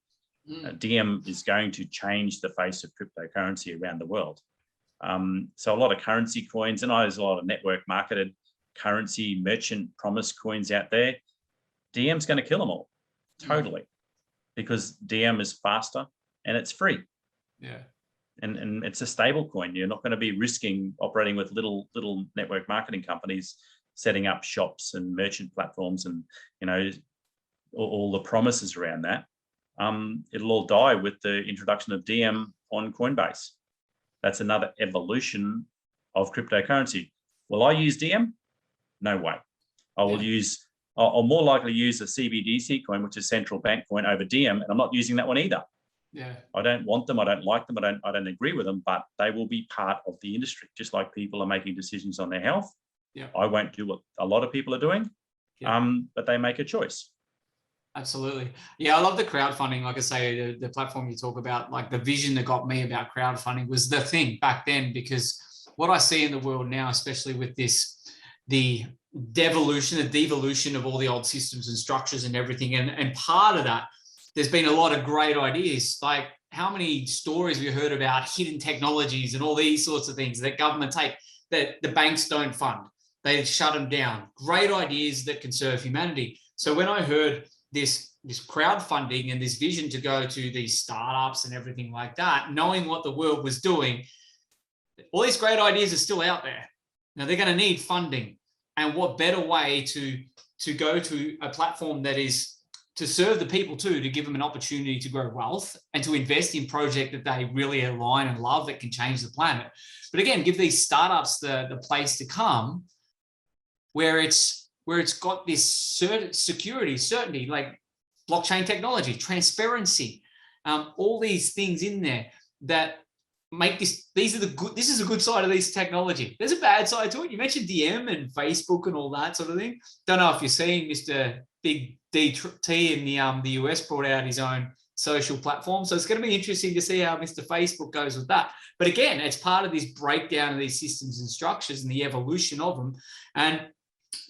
[SPEAKER 2] Diem is going to change the face of cryptocurrency around the world. So a lot of currency coins, and there's a lot of network marketed currency merchant promise coins out there. Diem's going to kill them all, totally, because Diem is faster and it's free.
[SPEAKER 1] Yeah. And
[SPEAKER 2] it's a stable coin. You're not going to be risking operating with little network marketing companies setting up shops and merchant platforms and all the promises around that. It'll all die with the introduction of Diem on Coinbase. That's another evolution of cryptocurrency. Will I use Diem? No way. I'll more likely use a CBDC coin, which is central bank coin, over Diem, and I'm not using that one either.
[SPEAKER 1] Yeah.
[SPEAKER 2] I don't want them. I don't like them. I don't agree with them, but they will be part of the industry, just like people are making decisions on their health.
[SPEAKER 1] Yeah.
[SPEAKER 2] I won't do what a lot of people are doing, but they make a choice.
[SPEAKER 1] Absolutely. Yeah, I love the crowdfunding. Like I say, the platform you talk about, like the vision that got me about crowdfunding was the thing back then, because what I see in the world now, especially with the devolution of all the old systems and structures and everything. And part of that, there's been a lot of great ideas. Like how many stories we heard about hidden technologies and all these sorts of things that government take that the banks don't fund. They shut them down. Great ideas that can serve humanity. So when I heard this crowdfunding and this vision to go to these startups and everything like that, knowing what the world was doing, all these great ideas are still out there. Now they're going to need funding. And what better way to go to a platform that is to serve the people too, to give them an opportunity to grow wealth and to invest in projects that they really align and love that can change the planet. But again, give these startups the place to come where it's got this certainty, like blockchain technology, transparency, all these things in there that make this. This is a good side of this technology. There's a bad side to it. You mentioned DM and Facebook and all that sort of thing. Don't know if you're seeing Mr. Big DT in the US brought out his own social platform. So it's going to be interesting to see how Mr. Facebook goes with that. But again, it's part of this breakdown of these systems and structures and the evolution of them, and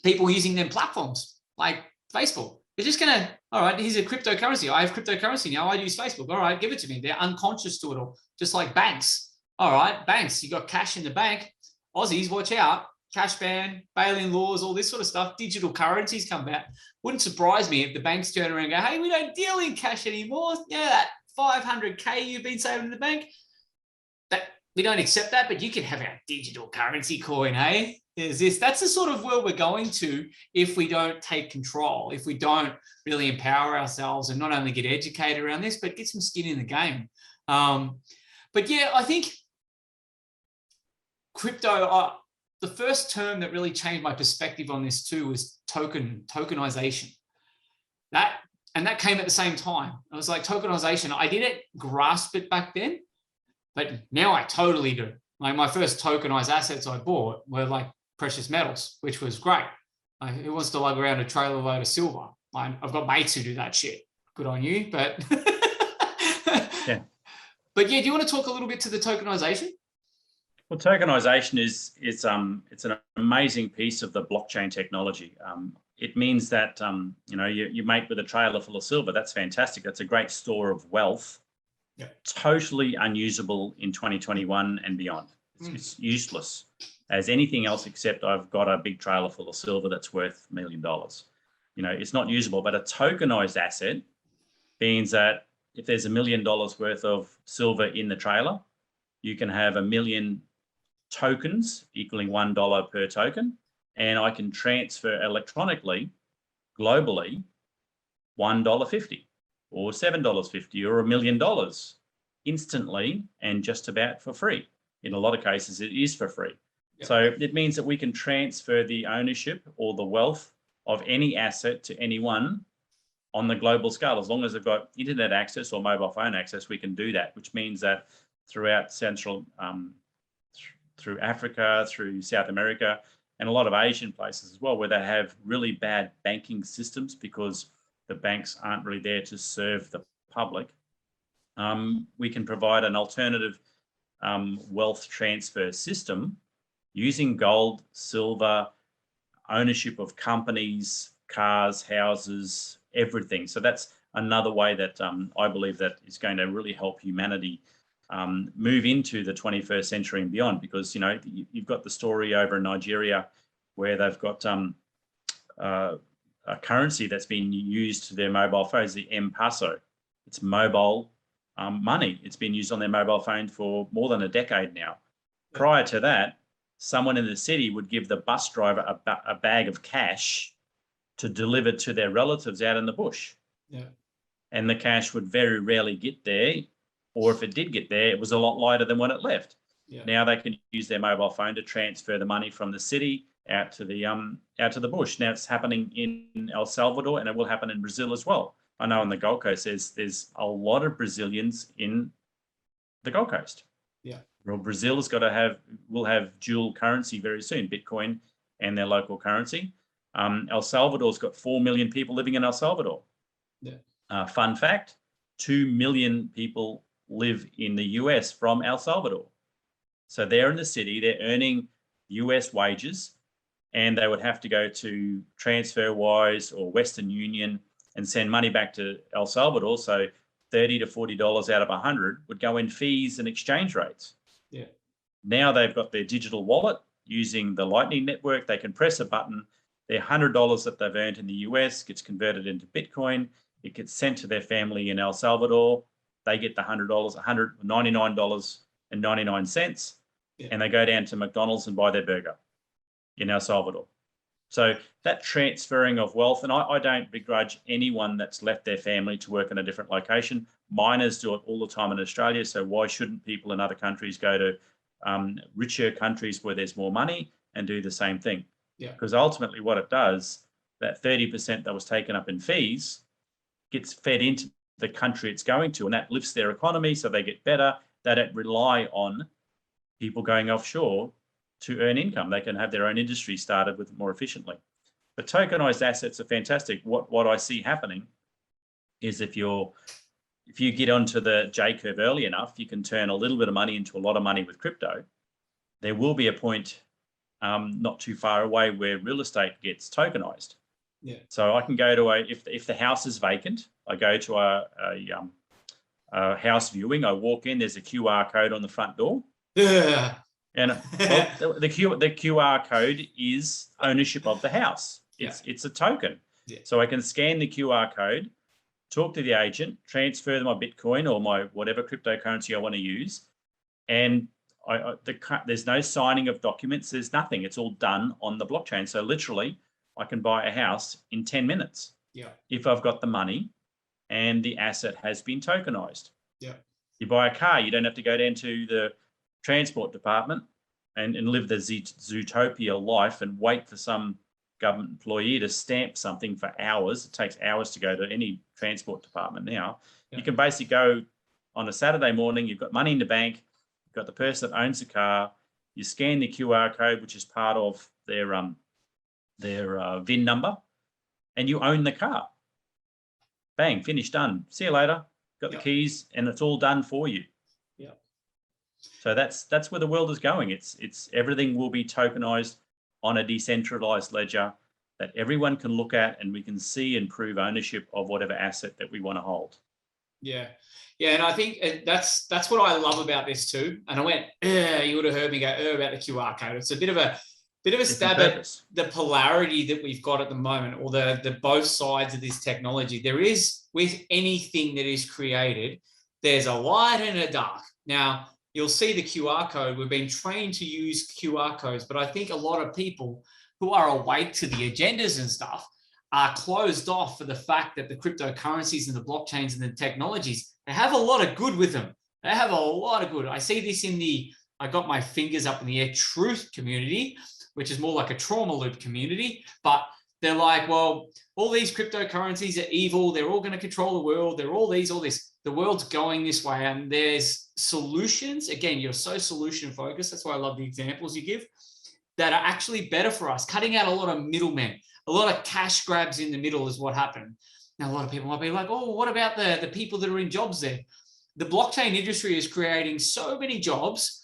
[SPEAKER 1] people using them platforms like Facebook. They're just going to, all right, here's a cryptocurrency. I have cryptocurrency now. I use Facebook. All right, give it to me. They're unconscious to it all, just like banks. All right, banks, you got cash in the bank. Aussies, watch out. Cash ban, bail-in laws, all this sort of stuff. Digital currencies come back. Wouldn't surprise me if the banks turn around and go, hey, we don't deal in cash anymore. Yeah, that 500K you've been saving in the bank, that we don't accept that, but you can have our digital currency coin, hey? That's the sort of world we're going to if we don't take control, if we don't really empower ourselves and not only get educated around this, but get some skin in the game. But yeah, I think crypto, the first term that really changed my perspective on this too was tokenization. That came at the same time. I was like, tokenization, I didn't grasp it back then, but now I totally do. Like my first tokenized assets I bought were like precious metals, which was great. Who wants to lug around a trailer load of silver? I've got mates who do that shit. Good on you, but
[SPEAKER 2] yeah.
[SPEAKER 1] But yeah, do you want to talk a little bit to the tokenization?
[SPEAKER 2] Well, tokenization it's an amazing piece of the blockchain technology. It means that you mate with a trailer full of silver. That's fantastic. That's a great store of wealth. Yeah. Totally unusable in 2021 and beyond. It's useless as anything else except I've got a big trailer full of silver that's worth $1 million. It's not usable. But a tokenized asset means that if there's $1 million worth of silver in the trailer, you can have 1 million tokens equaling $1 per token, and I can transfer electronically, globally, $1.50 or $7.50 or $1 million instantly and just about for free. In a lot of cases, it is for free. Yep. So it means that we can transfer the ownership or the wealth of any asset to anyone on the global scale. As long as they've got internet access or mobile phone access, we can do that, which means that throughout through Africa, through South America, and a lot of Asian places as well, where they have really bad banking systems because the banks aren't really there to serve the public, we can provide an alternative wealth transfer system using gold, silver, ownership of companies, cars, houses, everything. So that's another way that I believe that is going to really help humanity move into the 21st century and beyond, because you've got the story over in Nigeria where they've got a currency that's been used to their mobile phones, the M-Peso. It's mobile money. It's been used on their mobile phone for more than a decade now. Prior to that, someone in the city would give the bus driver a bag of cash to deliver to their relatives out in the bush. Yeah. And the cash would very rarely get there, or if it did get there, it was a lot lighter than when it left. Yeah. Now they can use their mobile phone to transfer the money from the city out to the bush. Now it's happening in El Salvador, and it will happen in Brazil as well. I know on the Gold Coast, there's a lot of Brazilians in the Gold Coast. Yeah. Well, Brazil's will have dual currency very soon, Bitcoin and their local currency. El Salvador's got 4 million people living in El Salvador. Yeah. Fun fact, 2 million people live in the US from El Salvador. So they're in the city, they're earning US wages, and they would have to go to TransferWise or Western Union and send money back to El Salvador. So $30 to $40 out of 100 would go in fees and exchange rates. Yeah. Now they've got their digital wallet using the Lightning Network. They can press a button. Their $100 that they've earned in the US gets converted into Bitcoin. It gets sent to their family in El Salvador. They get the $100, $199.99, yeah. And they go down to McDonald's and buy their burger in El Salvador. So that transferring of wealth, and I don't begrudge anyone that's left their family to work in a different location. Miners do it all the time in Australia, so why shouldn't people in other countries go to richer countries where there's more money and do the same thing?
[SPEAKER 1] Yeah.
[SPEAKER 2] Because ultimately what it does, that 30% that was taken up in fees gets fed into the country it's going to, and that lifts their economy so they get better. They don't rely on people going offshore to earn income. They can have their own industry started with more efficiently. But tokenized assets are fantastic. What I see happening is if you get onto the J curve early enough, you can turn a little bit of money into a lot of money with crypto. There will be a point not too far away where real estate gets tokenized.
[SPEAKER 1] Yeah.
[SPEAKER 2] So I can go to if the house is vacant, I go to a house viewing. I walk in. There's a QR code on the front door.
[SPEAKER 1] Yeah.
[SPEAKER 2] And well, the QR code is ownership of the house. It's a token.
[SPEAKER 1] Yeah.
[SPEAKER 2] So I can scan the QR code, talk to the agent, transfer my Bitcoin or my whatever cryptocurrency I want to use, and there's no signing of documents. There's nothing. It's all done on the blockchain. So literally, I can buy a house in 10 minutes.
[SPEAKER 1] Yeah.
[SPEAKER 2] If I've got the money and the asset has been tokenized.
[SPEAKER 1] Yeah.
[SPEAKER 2] You buy a car, you don't have to go down to the transport department and live the Zootopia life and wait for some government employee to stamp something for hours. It takes hours to go to any transport department now. Yeah. You can basically go on a Saturday morning, you've got money in the bank, you've got the person that owns the car, you scan the QR code, which is part of their VIN number, and you own the car. Bang, finished, done. See you later. Got the keys, and it's all done for you.
[SPEAKER 1] Yeah.
[SPEAKER 2] So that's where the world is going. It's everything will be tokenized on a decentralized ledger that everyone can look at, and we can see and prove ownership of whatever asset that we want to hold.
[SPEAKER 1] Yeah. Yeah, and I think that's what I love about this too. And I went, you would have heard me go about the QR code. It's a bit of a stab at the polarity that we've got at the moment, or the both sides of this technology. There is, with anything that is created, there's a light and a dark. Now, you'll see the QR code. We've been trained to use QR codes, but I think a lot of people who are awake to the agendas and stuff are closed off for the fact that the cryptocurrencies and the blockchains and the technologies, they have a lot of good with them. They have a lot of good. I see this in I got my fingers up in the air, truth community, which is more like a trauma loop community, but they're like, well, all these cryptocurrencies are evil. They're all going to control the world. They're all this. The world's going this way, and there's solutions. Again, you're so solution focused. That's why I love the examples you give, that are actually better for us, cutting out a lot of middlemen. A lot of cash grabs in the middle is what happened. Now, a lot of people might be like, oh, what about the people that are in jobs there? The blockchain industry is creating so many jobs.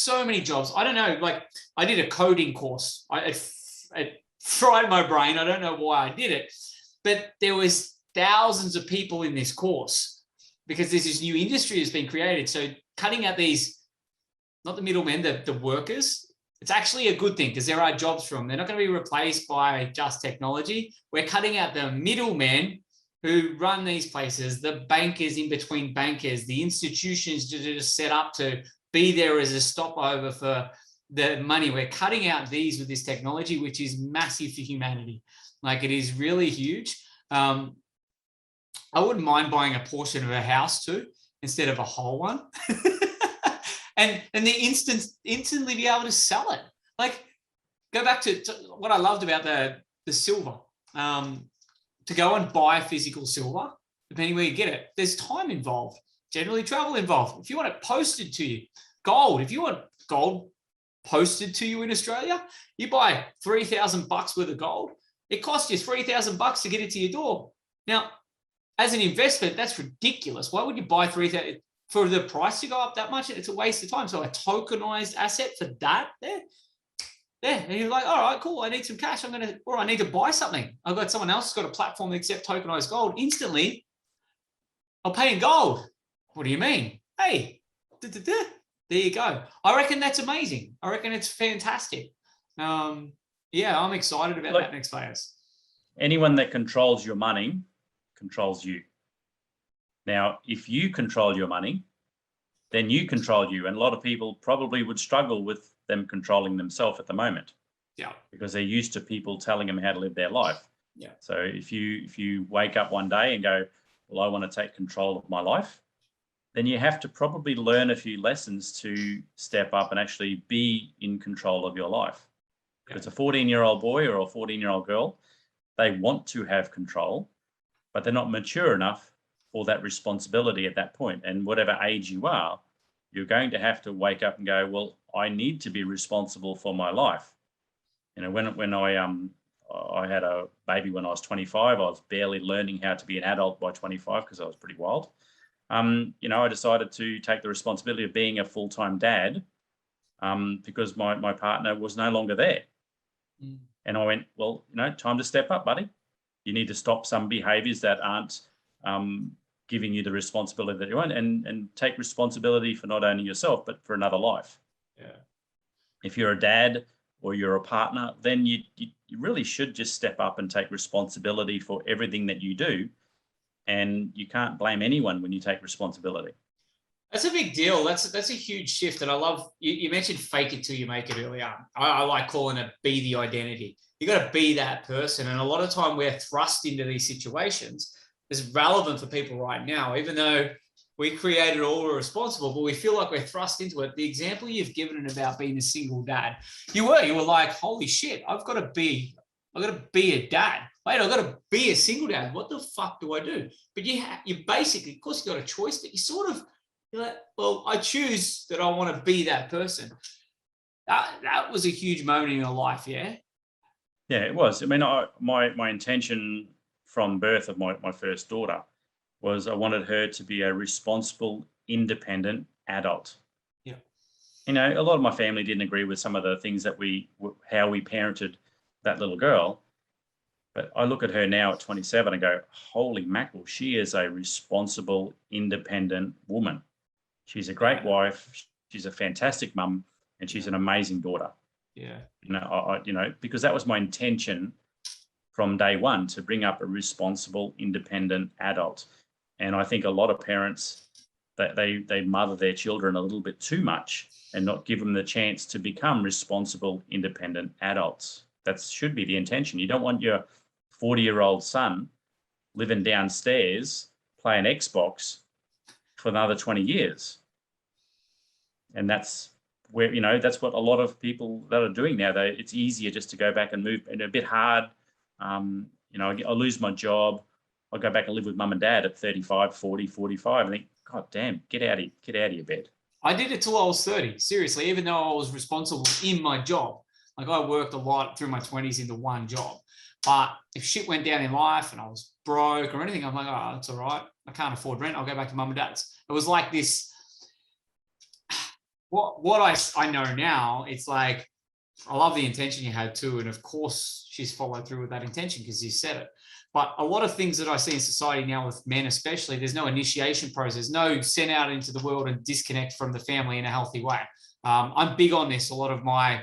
[SPEAKER 1] I don't know, like I did a coding course. It fried my brain. I don't know why I did it, but there was thousands of people in this course because there's this new industry that's been created. So cutting out these, not the middlemen, the workers, it's actually a good thing because there are jobs for them. They're not going to be replaced by just technology. We're cutting out the middlemen who run these places, the bankers in between bankers, the institutions that are just set up to be there as a stopover for the money. We're cutting out these with this technology, which is massive for humanity. Like, it is really huge. I wouldn't mind buying a portion of a house too, instead of a whole one. and instantly be able to sell it. Like, go back to what I loved about the silver. To go and buy physical silver, depending where you get it, there's time involved, generally travel involved. If you want it posted to you, gold, if you want gold posted to you in Australia, you buy $3,000 worth of gold. It costs you $3,000 to get it to your door. Now, as an investment, that's ridiculous. Why would you buy $3,000 for the price to go up that much? It's a waste of time. So a tokenized asset for that there. And you're like, all right, cool. I need some cash. Or I need to buy something. I've got someone else who's got a platform that accepts tokenized gold. Instantly, I'll pay in gold. What do you mean? Hey, there you go. I reckon that's amazing. I reckon it's fantastic. Yeah, I'm excited about that next phase.
[SPEAKER 2] Anyone that controls your money controls you. Now, if you control your money, then you control you. And a lot of people probably would struggle with them controlling themselves at the moment.
[SPEAKER 1] Yeah.
[SPEAKER 2] Because they're used to people telling them how to live their life.
[SPEAKER 1] Yeah.
[SPEAKER 2] So if you wake up one day and go, well, I want to take control of my life, then you have to probably learn a few lessons to step up and actually be in control of your life. If it's a 14-year-old boy or a 14-year-old girl, they want to have control, but they're not mature enough for that responsibility at that point. And whatever age you are, you're going to have to wake up and go, well, I need to be responsible for my life. You know, when I had a baby when I was 25, I was barely learning how to be an adult by 25 because I was pretty wild. You know, I decided to take the responsibility of being a full-time dad because my partner was no longer there.
[SPEAKER 1] Mm.
[SPEAKER 2] And I went, well, you know, time to step up, buddy. You need to stop some behaviors that aren't giving you the responsibility that you want, and take responsibility for not only yourself, but for another life.
[SPEAKER 1] Yeah.
[SPEAKER 2] If you're a dad or you're a partner, then you really should just step up and take responsibility for everything that you do. And you can't blame anyone when you take responsibility.
[SPEAKER 1] That's a big deal. That's a huge shift. And I love, you mentioned fake it till you make it earlier. I like calling it be the identity. You got to be that person. And a lot of time we're thrust into these situations. It's relevant for people right now, even though we created all, we're responsible, but we feel like we're thrust into it. The example you've given about being a single dad, you were like, holy shit, I've got to be a dad. Wait, I've got to be a single dad. What the fuck do I do? But you basically, of course, you got a choice, but you sort of, you're like, well, I choose that I want to be that person. That was a huge moment in your life, yeah?
[SPEAKER 2] Yeah, it was. I mean, my intention from birth of my first daughter was I wanted her to be a responsible, independent adult.
[SPEAKER 1] Yeah.
[SPEAKER 2] You know, a lot of my family didn't agree with some of the things that how we parented that little girl. But I look at her now at 27 and go, holy mackerel, she is a responsible, independent woman. She's a great wife. She's a fantastic mum, and she's an amazing daughter.
[SPEAKER 1] Yeah.
[SPEAKER 2] You know, because that was my intention from day one, to bring up a responsible, independent adult. And I think a lot of parents, that they mother their children a little bit too much and not give them the chance to become responsible, independent adults. That should be the intention. You don't want your 40-year-old son living downstairs playing Xbox for another 20 years. And that's where, you know, that's what a lot of people that are doing now. It's easier just to go back and move, and a bit hard. You know, I lose my job. I go back and live with mum and dad at 35, 40, 45. I think, God damn, get out of your bed.
[SPEAKER 1] I did it till I was 30, seriously, even though I was responsible in my job. Like, I worked a lot through my 20s into one job. But if shit went down in life and I was broke or anything, I'm like, oh, that's all right. I can't afford rent. I'll go back to mum and dad's. It was like this. What I know now, it's like, I love the intention you had too. And of course, she's followed through with that intention because you said it. But a lot of things that I see in society now with men, especially, there's no initiation process, no send out into the world and disconnect from the family in a healthy way. I'm big on this. A lot of my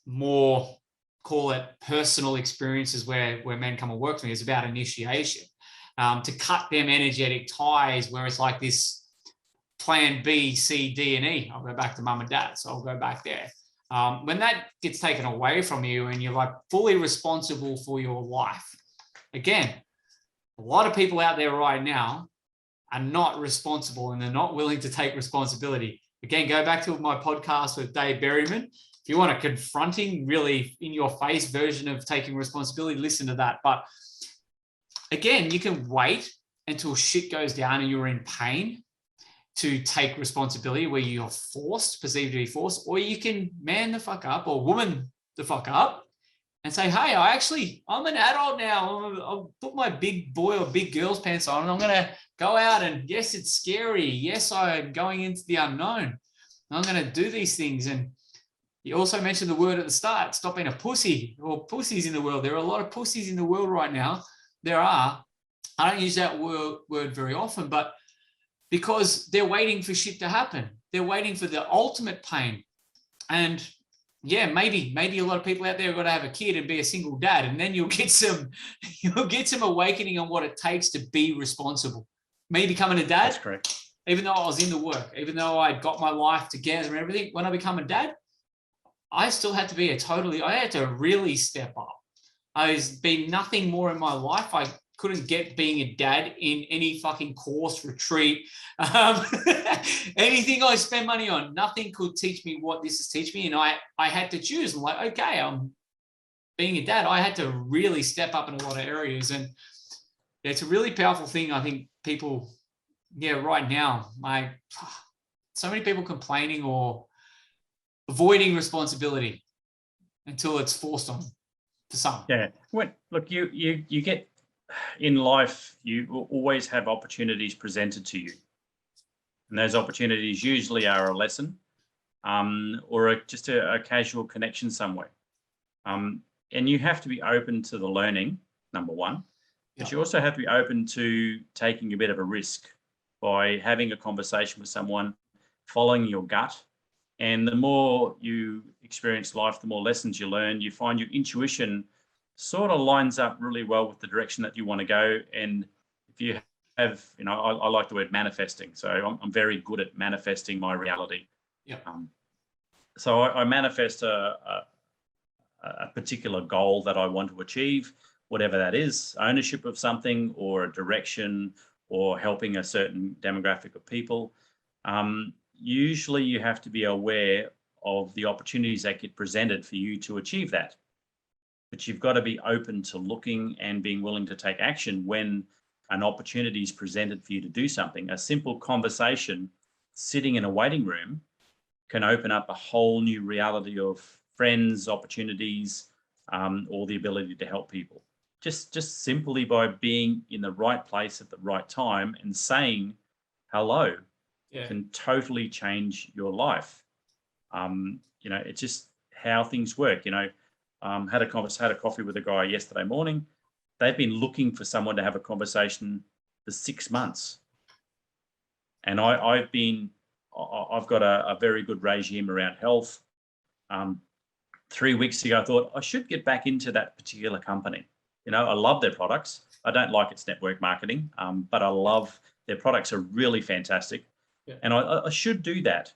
[SPEAKER 1] more, call it, personal experiences where men come and work with me is about initiation, to cut them energetic ties where it's like this plan B, C, D, and E. I'll go back to mum and dad, so I'll go back there. When that gets taken away from you and you're like fully responsible for your life, again, a lot of people out there right now are not responsible and they're not willing to take responsibility. Again, go back to my podcast with Dave Berryman. If you want a confronting, really in your face version of taking responsibility, listen to that. But again, you can wait until shit goes down and you're in pain to take responsibility where you're forced, perceived to be forced, or you can man the fuck up or woman the fuck up and say, hey, I'm an adult now. I'll put my big boy or big girl's pants on and I'm going to go out, and yes, it's scary. Yes, I'm going into the unknown. I'm going to do these things. And you also mentioned the word at the start, stop being a pussy, or pussies in the world. There are a lot of pussies in the world right now. There are. I don't use that word very often, but because they're waiting for shit to happen. They're waiting for the ultimate pain. And yeah, maybe a lot of people out there have got to have a kid and be a single dad, and then you'll get some awakening on what it takes to be responsible. Me becoming a dad.
[SPEAKER 2] That's correct.
[SPEAKER 1] Even though I was in the work, even though I got my life together and everything, when I become a dad, I still had to be I had to really step up. There's been nothing more in my life. I couldn't get being a dad in any fucking course, retreat, anything I spend money on. Nothing could teach me what this is teaching me. And I had to choose. I'm like, okay, I'm being a dad. I had to really step up in a lot of areas. And it's a really powerful thing. I think people, right now, so many people complaining or avoiding responsibility until it's forced on to some.
[SPEAKER 2] Yeah. Look, you get in life, you will always have opportunities presented to you. And those opportunities usually are a lesson or just a casual connection somewhere. And you have to be open to the learning, number one, but you also have to be open to taking a bit of a risk by having a conversation with someone, following your gut. And the more you experience life, the more lessons you learn. You find your intuition sort of lines up really well with the direction that you want to go. And if you have, I like the word manifesting. So I'm very good at manifesting my reality.
[SPEAKER 1] Yeah.
[SPEAKER 2] So I manifest a particular goal that I want to achieve, whatever that is, ownership of something or a direction or helping a certain demographic of people. Usually you have to be aware of the opportunities that get presented for you to achieve that. But you've got to be open to looking and being willing to take action when an opportunity is presented for you to do something. A simple conversation sitting in a waiting room can open up a whole new reality of friends, opportunities, or the ability to help people. Just simply by being in the right place at the right time and saying hello can totally change your life. It's just how things work. Had a coffee with a guy yesterday morning. They've been looking for someone to have a conversation for 6 months. And I've got a very good regime around health. 3 weeks ago, I thought I should get back into that particular company. I love their products. I don't like its network marketing, but I love their products are really fantastic. Yeah. And I should do that.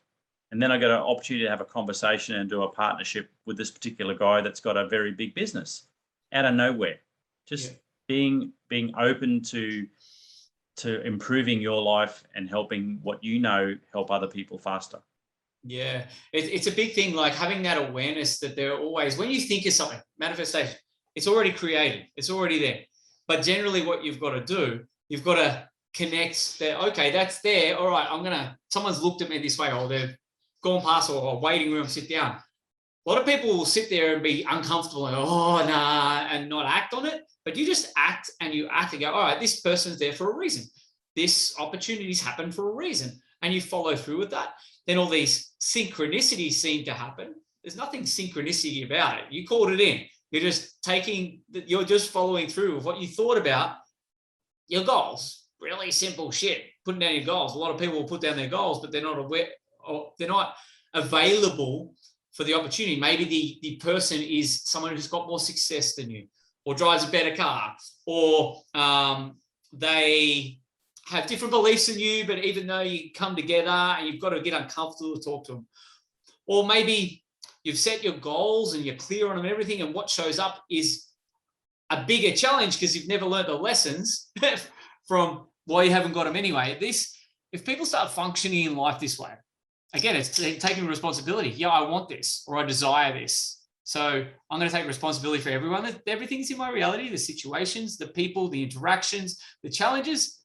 [SPEAKER 2] And then I got an opportunity to have a conversation and do a partnership with this particular guy that's got a very big business out of nowhere. Just being open to improving your life and helping help other people faster.
[SPEAKER 1] Yeah, it's a big thing, like having that awareness that there are always, when you think of something, manifestation, it's already created, it's already there. But generally what you've got to do, you've got to connect that, okay, that's there. All right, someone's looked at me this way, or they've gone past or waiting room, sit down. A lot of people will sit there and be uncomfortable and, oh, nah, and not act on it. But you just act and go, all right, this person's there for a reason. This opportunity's happened for a reason. And you follow through with that. Then all these synchronicities seem to happen. There's nothing synchronicity about it. You called it in. You're just following through with what you thought about your goals. Really simple shit. Putting down your goals. A lot of people will put down their goals, but they're not aware, or they're not available for the opportunity. Maybe the person is someone who's got more success than you, or drives a better car, or they have different beliefs than you, but even though you come together and you've got to get uncomfortable to talk to them. Or maybe you've set your goals and you're clear on them and everything, and what shows up is a bigger challenge because you've never learned the lessons from why you haven't got them anyway. If people start functioning in life this way, again, it's taking responsibility. Yeah, I want this, or I desire this. So I'm going to take responsibility for everyone. Everything's in my reality, the situations, the people, the interactions, the challenges.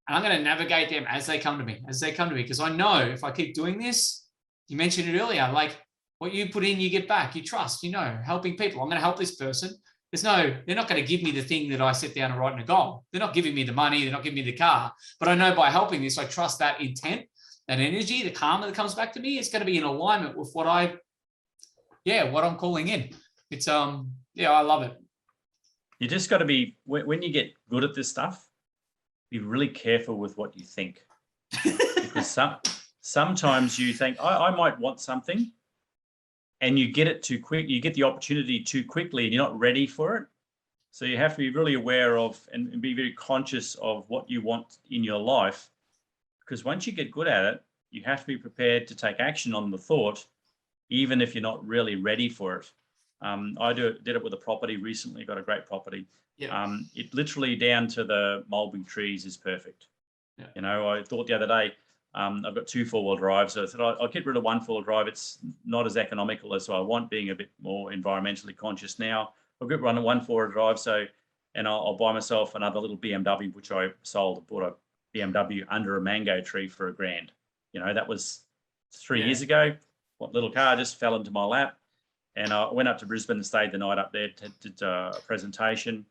[SPEAKER 1] And I'm going to navigate them as they come to me, because I know if I keep doing this, you mentioned it earlier, like what you put in, you get back, you trust, helping people. I'm going to help this person. They're not going to give me the thing that I sit down and write in a goal. They're not giving me the money. They're not giving me the car. But I know by helping this, I trust that intent, that energy, the karma that comes back to me, it's going to be in alignment with what I'm calling in. It's, I love it.
[SPEAKER 2] You just got to be, when you get good at this stuff, be really careful with what you think. Because sometimes you think, I might want something, and you get it too quick. You get the opportunity too quickly and you're not ready for it. So you have to be really aware of and be very conscious of what you want in your life. Because once you get good at it, you have to be prepared to take action on the thought even if you're not really ready for it. I did it with a property recently, got a great property.
[SPEAKER 1] Yeah.
[SPEAKER 2] It literally down to the mulberry trees is perfect.
[SPEAKER 1] Yeah.
[SPEAKER 2] You know, I thought the other day, I've got 2 4-wheel drives. So I said, I'll get rid of 1 4-wheel drive. It's not as economical as I want, being a bit more environmentally conscious now. I'll get rid of 1 4-wheel drive. And I'll buy myself another little BMW, which I sold. I bought a BMW under a mango tree for $1,000. You know, that was 3 years ago. What little car just fell into my lap. And I went up to Brisbane and stayed the night up there, did a presentation.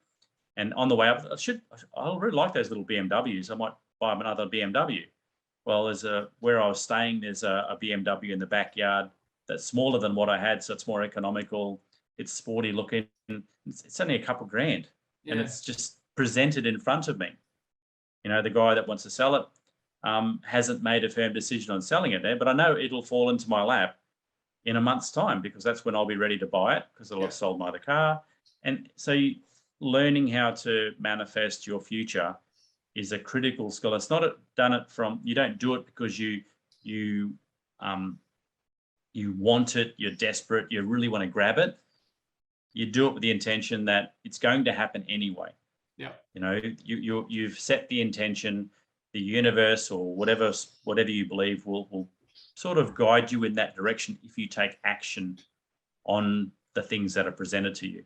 [SPEAKER 2] And on the way up, I really like those little BMWs. I might buy another BMW. Well, where I was staying, there's a BMW in the backyard that's smaller than what I had, so it's more economical. It's sporty looking. It's only a couple of grand, and it's just presented in front of me. You know, the guy that wants to sell it hasn't made a firm decision on selling it there, but I know it'll fall into my lap in a month's time, because that's when I'll be ready to buy it, because I'll have sold my other car. And so learning how to manifest your future is a critical skill. It's not you don't do it because you want it, you're desperate, you really want to grab it. You do it with the intention that it's going to happen anyway.
[SPEAKER 1] Yeah.
[SPEAKER 2] You know, you've set the intention, the universe or whatever you believe will sort of guide you in that direction if you take action on the things that are presented to you.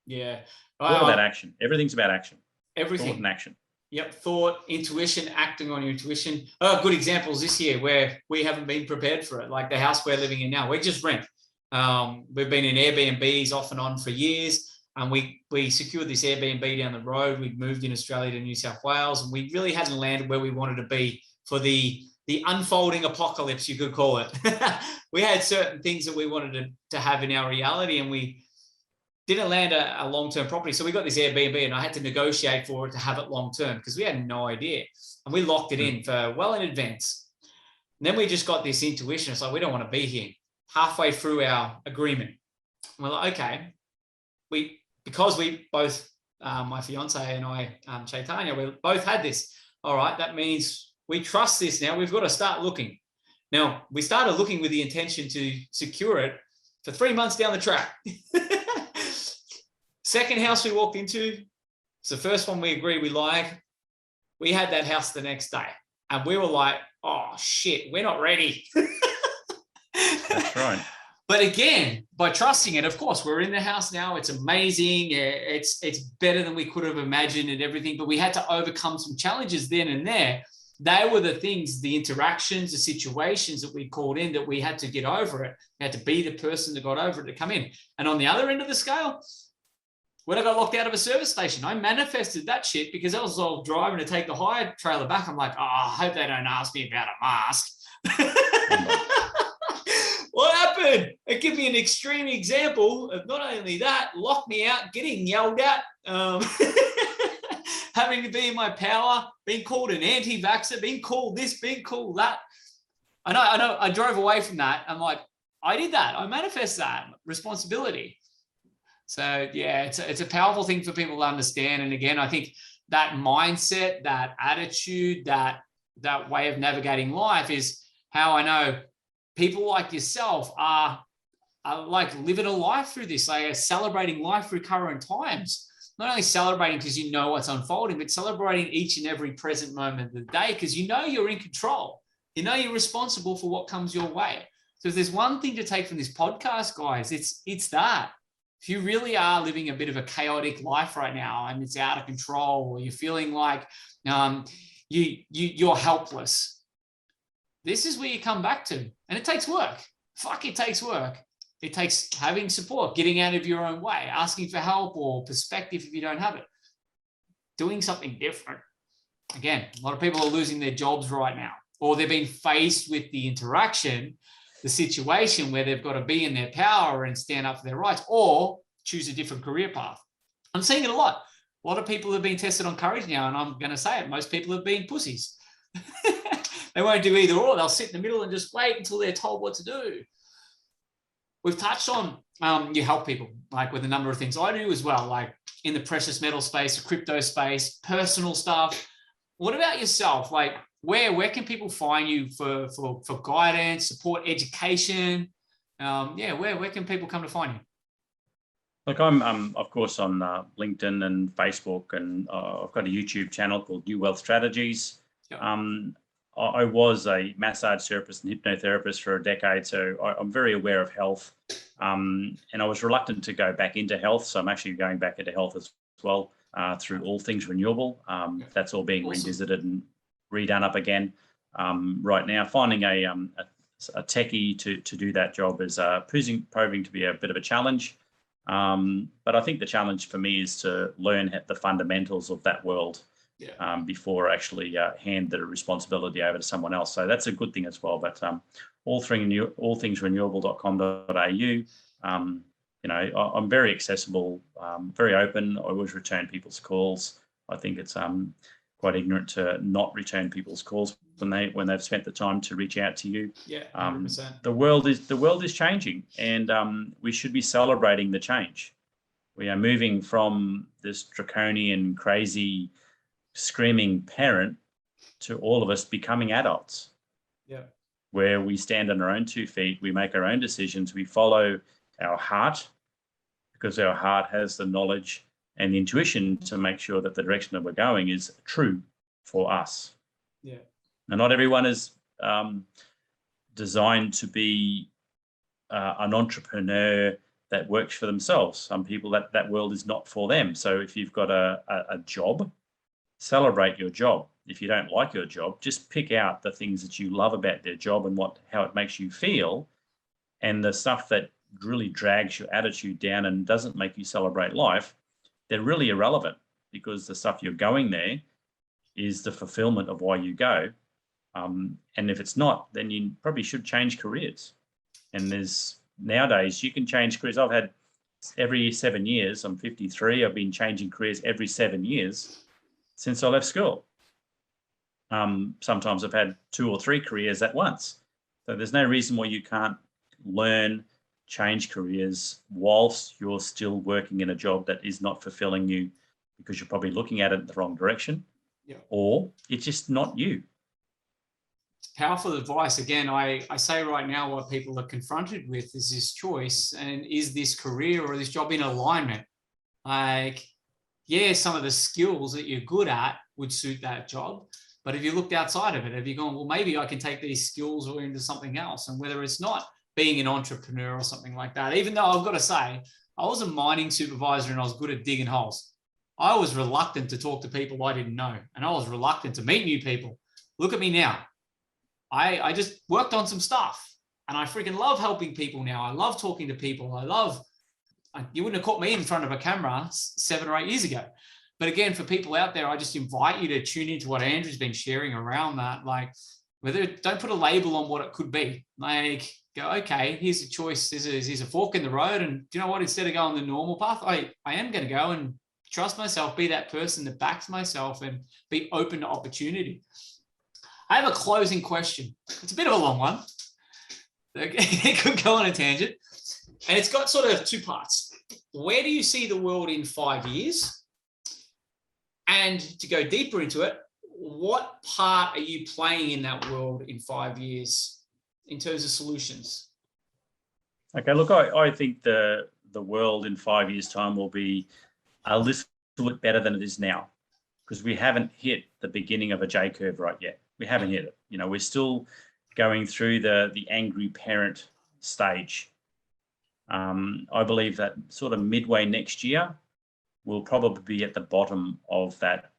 [SPEAKER 1] Yeah.
[SPEAKER 2] All about action. Everything's about action.
[SPEAKER 1] Everything.
[SPEAKER 2] Thought and action.
[SPEAKER 1] Yep. Thought, intuition, acting on your intuition. Oh, good examples this year where we haven't been prepared for it. Like the house we're living in now, we just rent. We've been in Airbnbs off and on for years. And we secured this Airbnb down the road. We'd moved in Australia to New South Wales, and we really hadn't landed where we wanted to be for the unfolding apocalypse, you could call it. We had certain things that we wanted to have in our reality, and we didn't land a long-term property. So we got this Airbnb, and I had to negotiate for it to have it long-term because we had no idea. And we locked it in for well in advance. And then we just got this intuition. It's like, we don't want to be here. Halfway through our agreement, we're like, okay, because we both, my fiance and I, Chaitanya, we both had this. All right, that means we trust this now. We've got to start looking. Now, we started looking with the intention to secure it for 3 months down the track. Second house we walked into, it's the first one we agreed we like. We had that house the next day, and we were like, oh, shit, we're not ready.
[SPEAKER 2] That's right.
[SPEAKER 1] But again, by trusting it, of course, we're in the house now. It's amazing. It's better than we could have imagined and everything. But we had to overcome some challenges then and there. They were the things, the interactions, the situations that we called in that we had to get over it. We had to be the person that got over it to come in. And on the other end of the scale, when I got locked out of a service station, I manifested that shit because I was all driving to take the hire trailer back. I'm like, oh, I hope they don't ask me about a mask. What happened? It gave me an extreme example of not only that, locked me out, getting yelled at, having to be in my power, being called an anti-vaxxer, being called this, being called that. I know. I drove away from that. I'm like, I did that. I manifest that responsibility. So yeah, it's a powerful thing for people to understand. And again, I think that mindset, that attitude, that way of navigating life is how I know people like yourself are like living a life through this, like celebrating life through current times. Not only celebrating because you know what's unfolding, but celebrating each and every present moment of the day because you know you're in control. You know you're responsible for what comes your way. So if there's one thing to take from this podcast, guys, it's that. If you really are living a bit of a chaotic life right now and it's out of control, or you're feeling like you're helpless, this is where you come back to. And it takes work. Fuck, it takes work. It takes having support, getting out of your own way, asking for help or perspective if you don't have it, doing something different. Again, a lot of people are losing their jobs right now, or they're being faced with the interaction, the situation where they've got to be in their power and stand up for their rights, or choose a different career path. I'm seeing it a lot. A lot of people have been tested on courage now, and I'm going to say it. Most people have been pussies. They won't do either or. They'll sit in the middle and just wait until they're told what to do. We've touched on you help people like with a number of things. I do as well, like in the precious metal space, the crypto space, personal stuff. What about yourself? Like where can people find you for guidance, support, education? Where can people come to find you?
[SPEAKER 2] Look, I'm of course on LinkedIn and Facebook, and I've got a YouTube channel called New Wealth Strategies.
[SPEAKER 1] Yep.
[SPEAKER 2] I was a massage therapist and hypnotherapist for a decade, so I'm very aware of health. And I was reluctant to go back into health, so I'm actually going back into health as well through All Things Renewable. That's all being revisited and redone up again right now. Finding a techie to do that job is proving to be a bit of a challenge. But I think the challenge for me is to learn the fundamentals of that world before actually hand the responsibility over to someone else. So that's a good thing as well. But allthingsrenewable.com.au, I'm very accessible, very open. I always return people's calls. I think it's quite ignorant to not return people's calls when they've spent the time to reach out to you.
[SPEAKER 1] Yeah, 100%.
[SPEAKER 2] The world is changing, and we should be celebrating the change. We are moving from this draconian, crazy, screaming parent to all of us becoming adults.
[SPEAKER 1] Yeah.
[SPEAKER 2] Where we stand on our own 2 feet, we make our own decisions, we follow our heart, because our heart has the knowledge and the intuition to make sure that the direction that we're going is true for us.
[SPEAKER 1] Yeah.
[SPEAKER 2] And not everyone is designed to be an entrepreneur that works for themselves. Some people that world is not for them. So if you've got a job, celebrate your job. If you don't like your job, just pick out the things that you love about their job and how it makes you feel, and the stuff that really drags your attitude down and doesn't make you celebrate life, they're really irrelevant, because the stuff you're going there is the fulfillment of why you go. And if it's not, then you probably should change careers. And nowadays you can change careers. I've had every 7 years, I'm 53, I've been changing careers every 7 years since I left school. Sometimes I've had 2 or 3 careers at once. So there's no reason why you can't learn, change careers whilst you're still working in a job that is not fulfilling you, because you're probably looking at it in the wrong direction, or it's just not you.
[SPEAKER 1] Powerful advice. Again, I say right now, what people are confronted with is this choice, and is this career or this job in alignment? Like, some of the skills that you're good at would suit that job, but if you looked outside of it, have you gone, well, maybe I can take these skills or into something else? And whether it's not being an entrepreneur or something like that, even though I've got to say, I was a mining supervisor and I was good at digging holes. I was reluctant to talk to people I didn't know, and I was reluctant to meet new people. Look at me now. I just worked on some stuff, and I freaking love helping people now. I love talking to people. You wouldn't have caught me in front of a camera 7 or 8 years ago. But again, for people out there, I just invite you to tune into what Andrew's been sharing around that. Like, don't put a label on what it could be. Like, go, okay, here's a choice. Here's a fork in the road. And do you know what? Instead of going the normal path, I am going to go and trust myself, be that person that backs myself, and be open to opportunity. I have a closing question. It's a bit of a long one. It could go on a tangent. And it's got sort of 2 parts. Where do you see the world in 5 years? And to go deeper into it, what part are you playing in that world in 5 years in terms of solutions?
[SPEAKER 2] Okay, look, I think the world in 5 years' time will be a little bit better than it is now, because we haven't hit the beginning of a J curve right yet. We haven't hit it. We're still going through the angry parent stage. I believe that sort of midway next year, we'll probably be at the bottom of that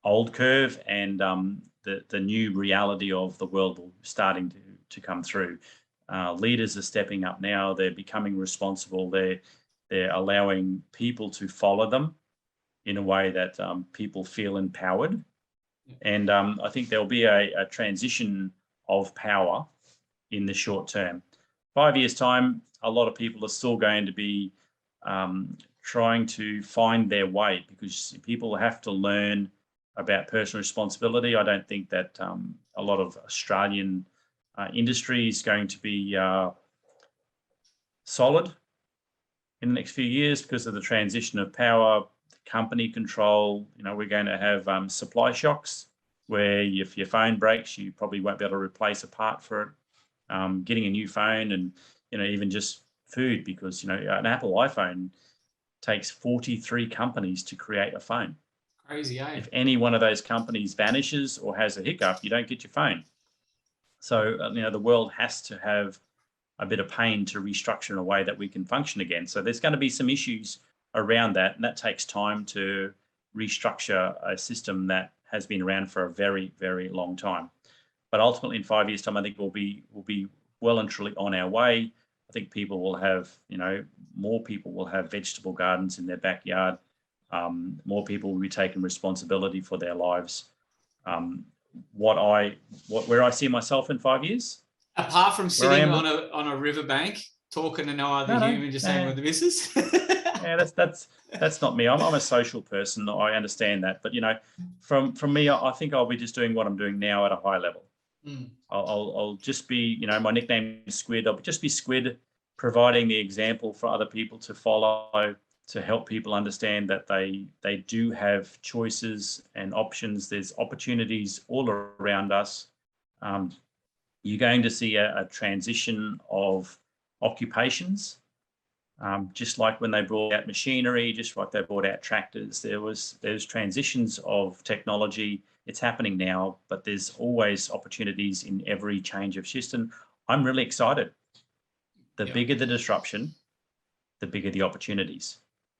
[SPEAKER 2] old curve, and the new reality of the world will starting to come through. Leaders are stepping up now. They're becoming responsible. They're allowing people to follow them in a way that people feel empowered. And I think there'll be a transition of power in the short term. 5 years' time, a lot of people are still going to be trying to find their way, because people have to learn about personal responsibility. I don't think that a lot of Australian industry is going to be solid in the next few years because of the transition of power, company control. We're going to have supply shocks where if your phone breaks, you probably won't be able to replace a part for it. Getting a new phone and even just food, because, an Apple iPhone takes 43 companies to create a phone.
[SPEAKER 1] Crazy, eh?
[SPEAKER 2] If any one of those companies vanishes or has a hiccup, you don't get your phone. So, the world has to have a bit of pain to restructure in a way that we can function again. So there's going to be some issues around that, and that takes time to restructure a system that has been around for a very, very long time. But ultimately, in 5 years' time, I think we'll be well and truly on our way. I think people will have, more people will have vegetable gardens in their backyard. More people will be taking responsibility for their lives. Where I see myself in 5 years,
[SPEAKER 1] apart from sitting on a riverbank talking to no other human, just saying with the missus.
[SPEAKER 2] Yeah, that's not me. I'm a social person. I understand that, but from me, I think I'll be just doing what I'm doing now at a high level. I'll just be, my nickname is Squid. I'll just be Squid, providing the example for other people to follow, to help people understand that they do have choices and options. There's opportunities all around us. You're going to see a transition of occupations, just like when they brought out machinery, just like they brought out tractors. There's transitions of technology. It's happening now, but there's always opportunities in every change of system. I'm really excited. The bigger the disruption, the bigger the opportunities.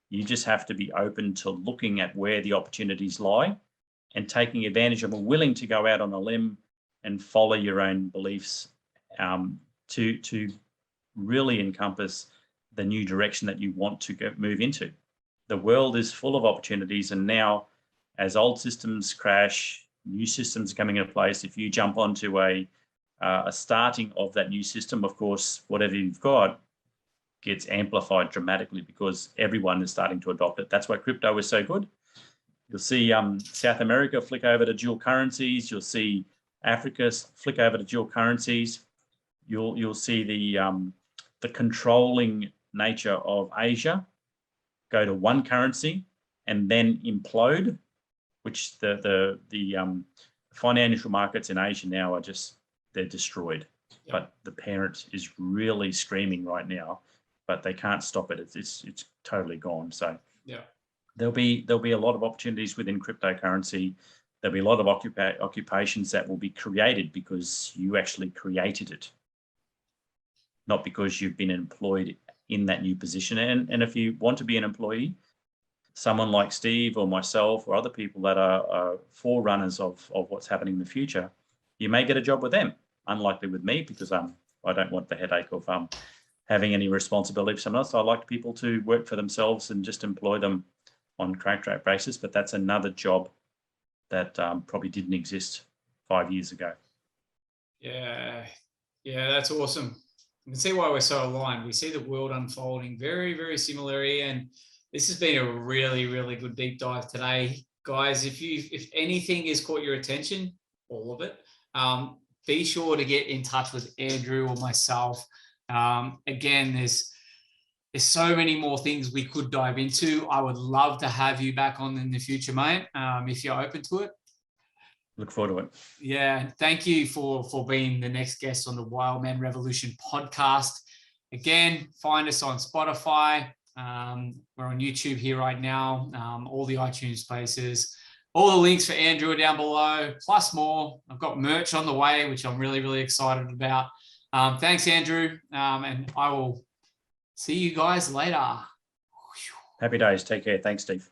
[SPEAKER 2] You just have to be open to looking at where the opportunities lie and taking advantage of them, willing to go out on a limb and follow your own beliefs, to really encompass the new direction that you want to move into. The world is full of opportunities, and now as old systems crash, new systems are coming into place. If you jump onto a starting of that new system, of course, whatever you've got gets amplified dramatically because everyone is starting to adopt it. That's why crypto is so good. You'll see South America flick over to dual currencies. You'll see Africa flick over to dual currencies. You'll see the controlling nature of Asia go to one currency and then implode, which the financial markets in Asia now they're destroyed. Yep. But the parent is really screaming right now, but they can't stop it. It's totally gone. So there'll be a lot of opportunities within cryptocurrency. There'll be a lot of occupations that will be created because you actually created it, not because you've been employed in that new position. And if you want to be an employee, someone like Steve or myself or other people that are forerunners of what's happening in the future, you may get a job with them. Unlikely with me, because I don't want the headache of having any responsibility for someone else. I like people to work for themselves and just employ them on contract basis, but that's another job that probably didn't exist 5 years ago.
[SPEAKER 1] Yeah, that's awesome. You can see why we're so aligned. We see the world unfolding very, very similarly, and this has been a really, really good deep dive today, guys. If anything has caught your attention, all of it, be sure to get in touch with Andrew or myself. Again, there's so many more things we could dive into. I would love to have you back on in the future, mate, if you're open to it.
[SPEAKER 2] Look forward to it.
[SPEAKER 1] Yeah, thank you for being the next guest on the Wild Man Revolution podcast. Again, find us on Spotify. We're on YouTube here right now. All the iTunes places. All the links for Andrew are down below, plus more. I've got merch on the way, which I'm really, really excited about. Thanks, Andrew. And I will see you guys later.
[SPEAKER 2] Happy days. Take care. Thanks, Steve.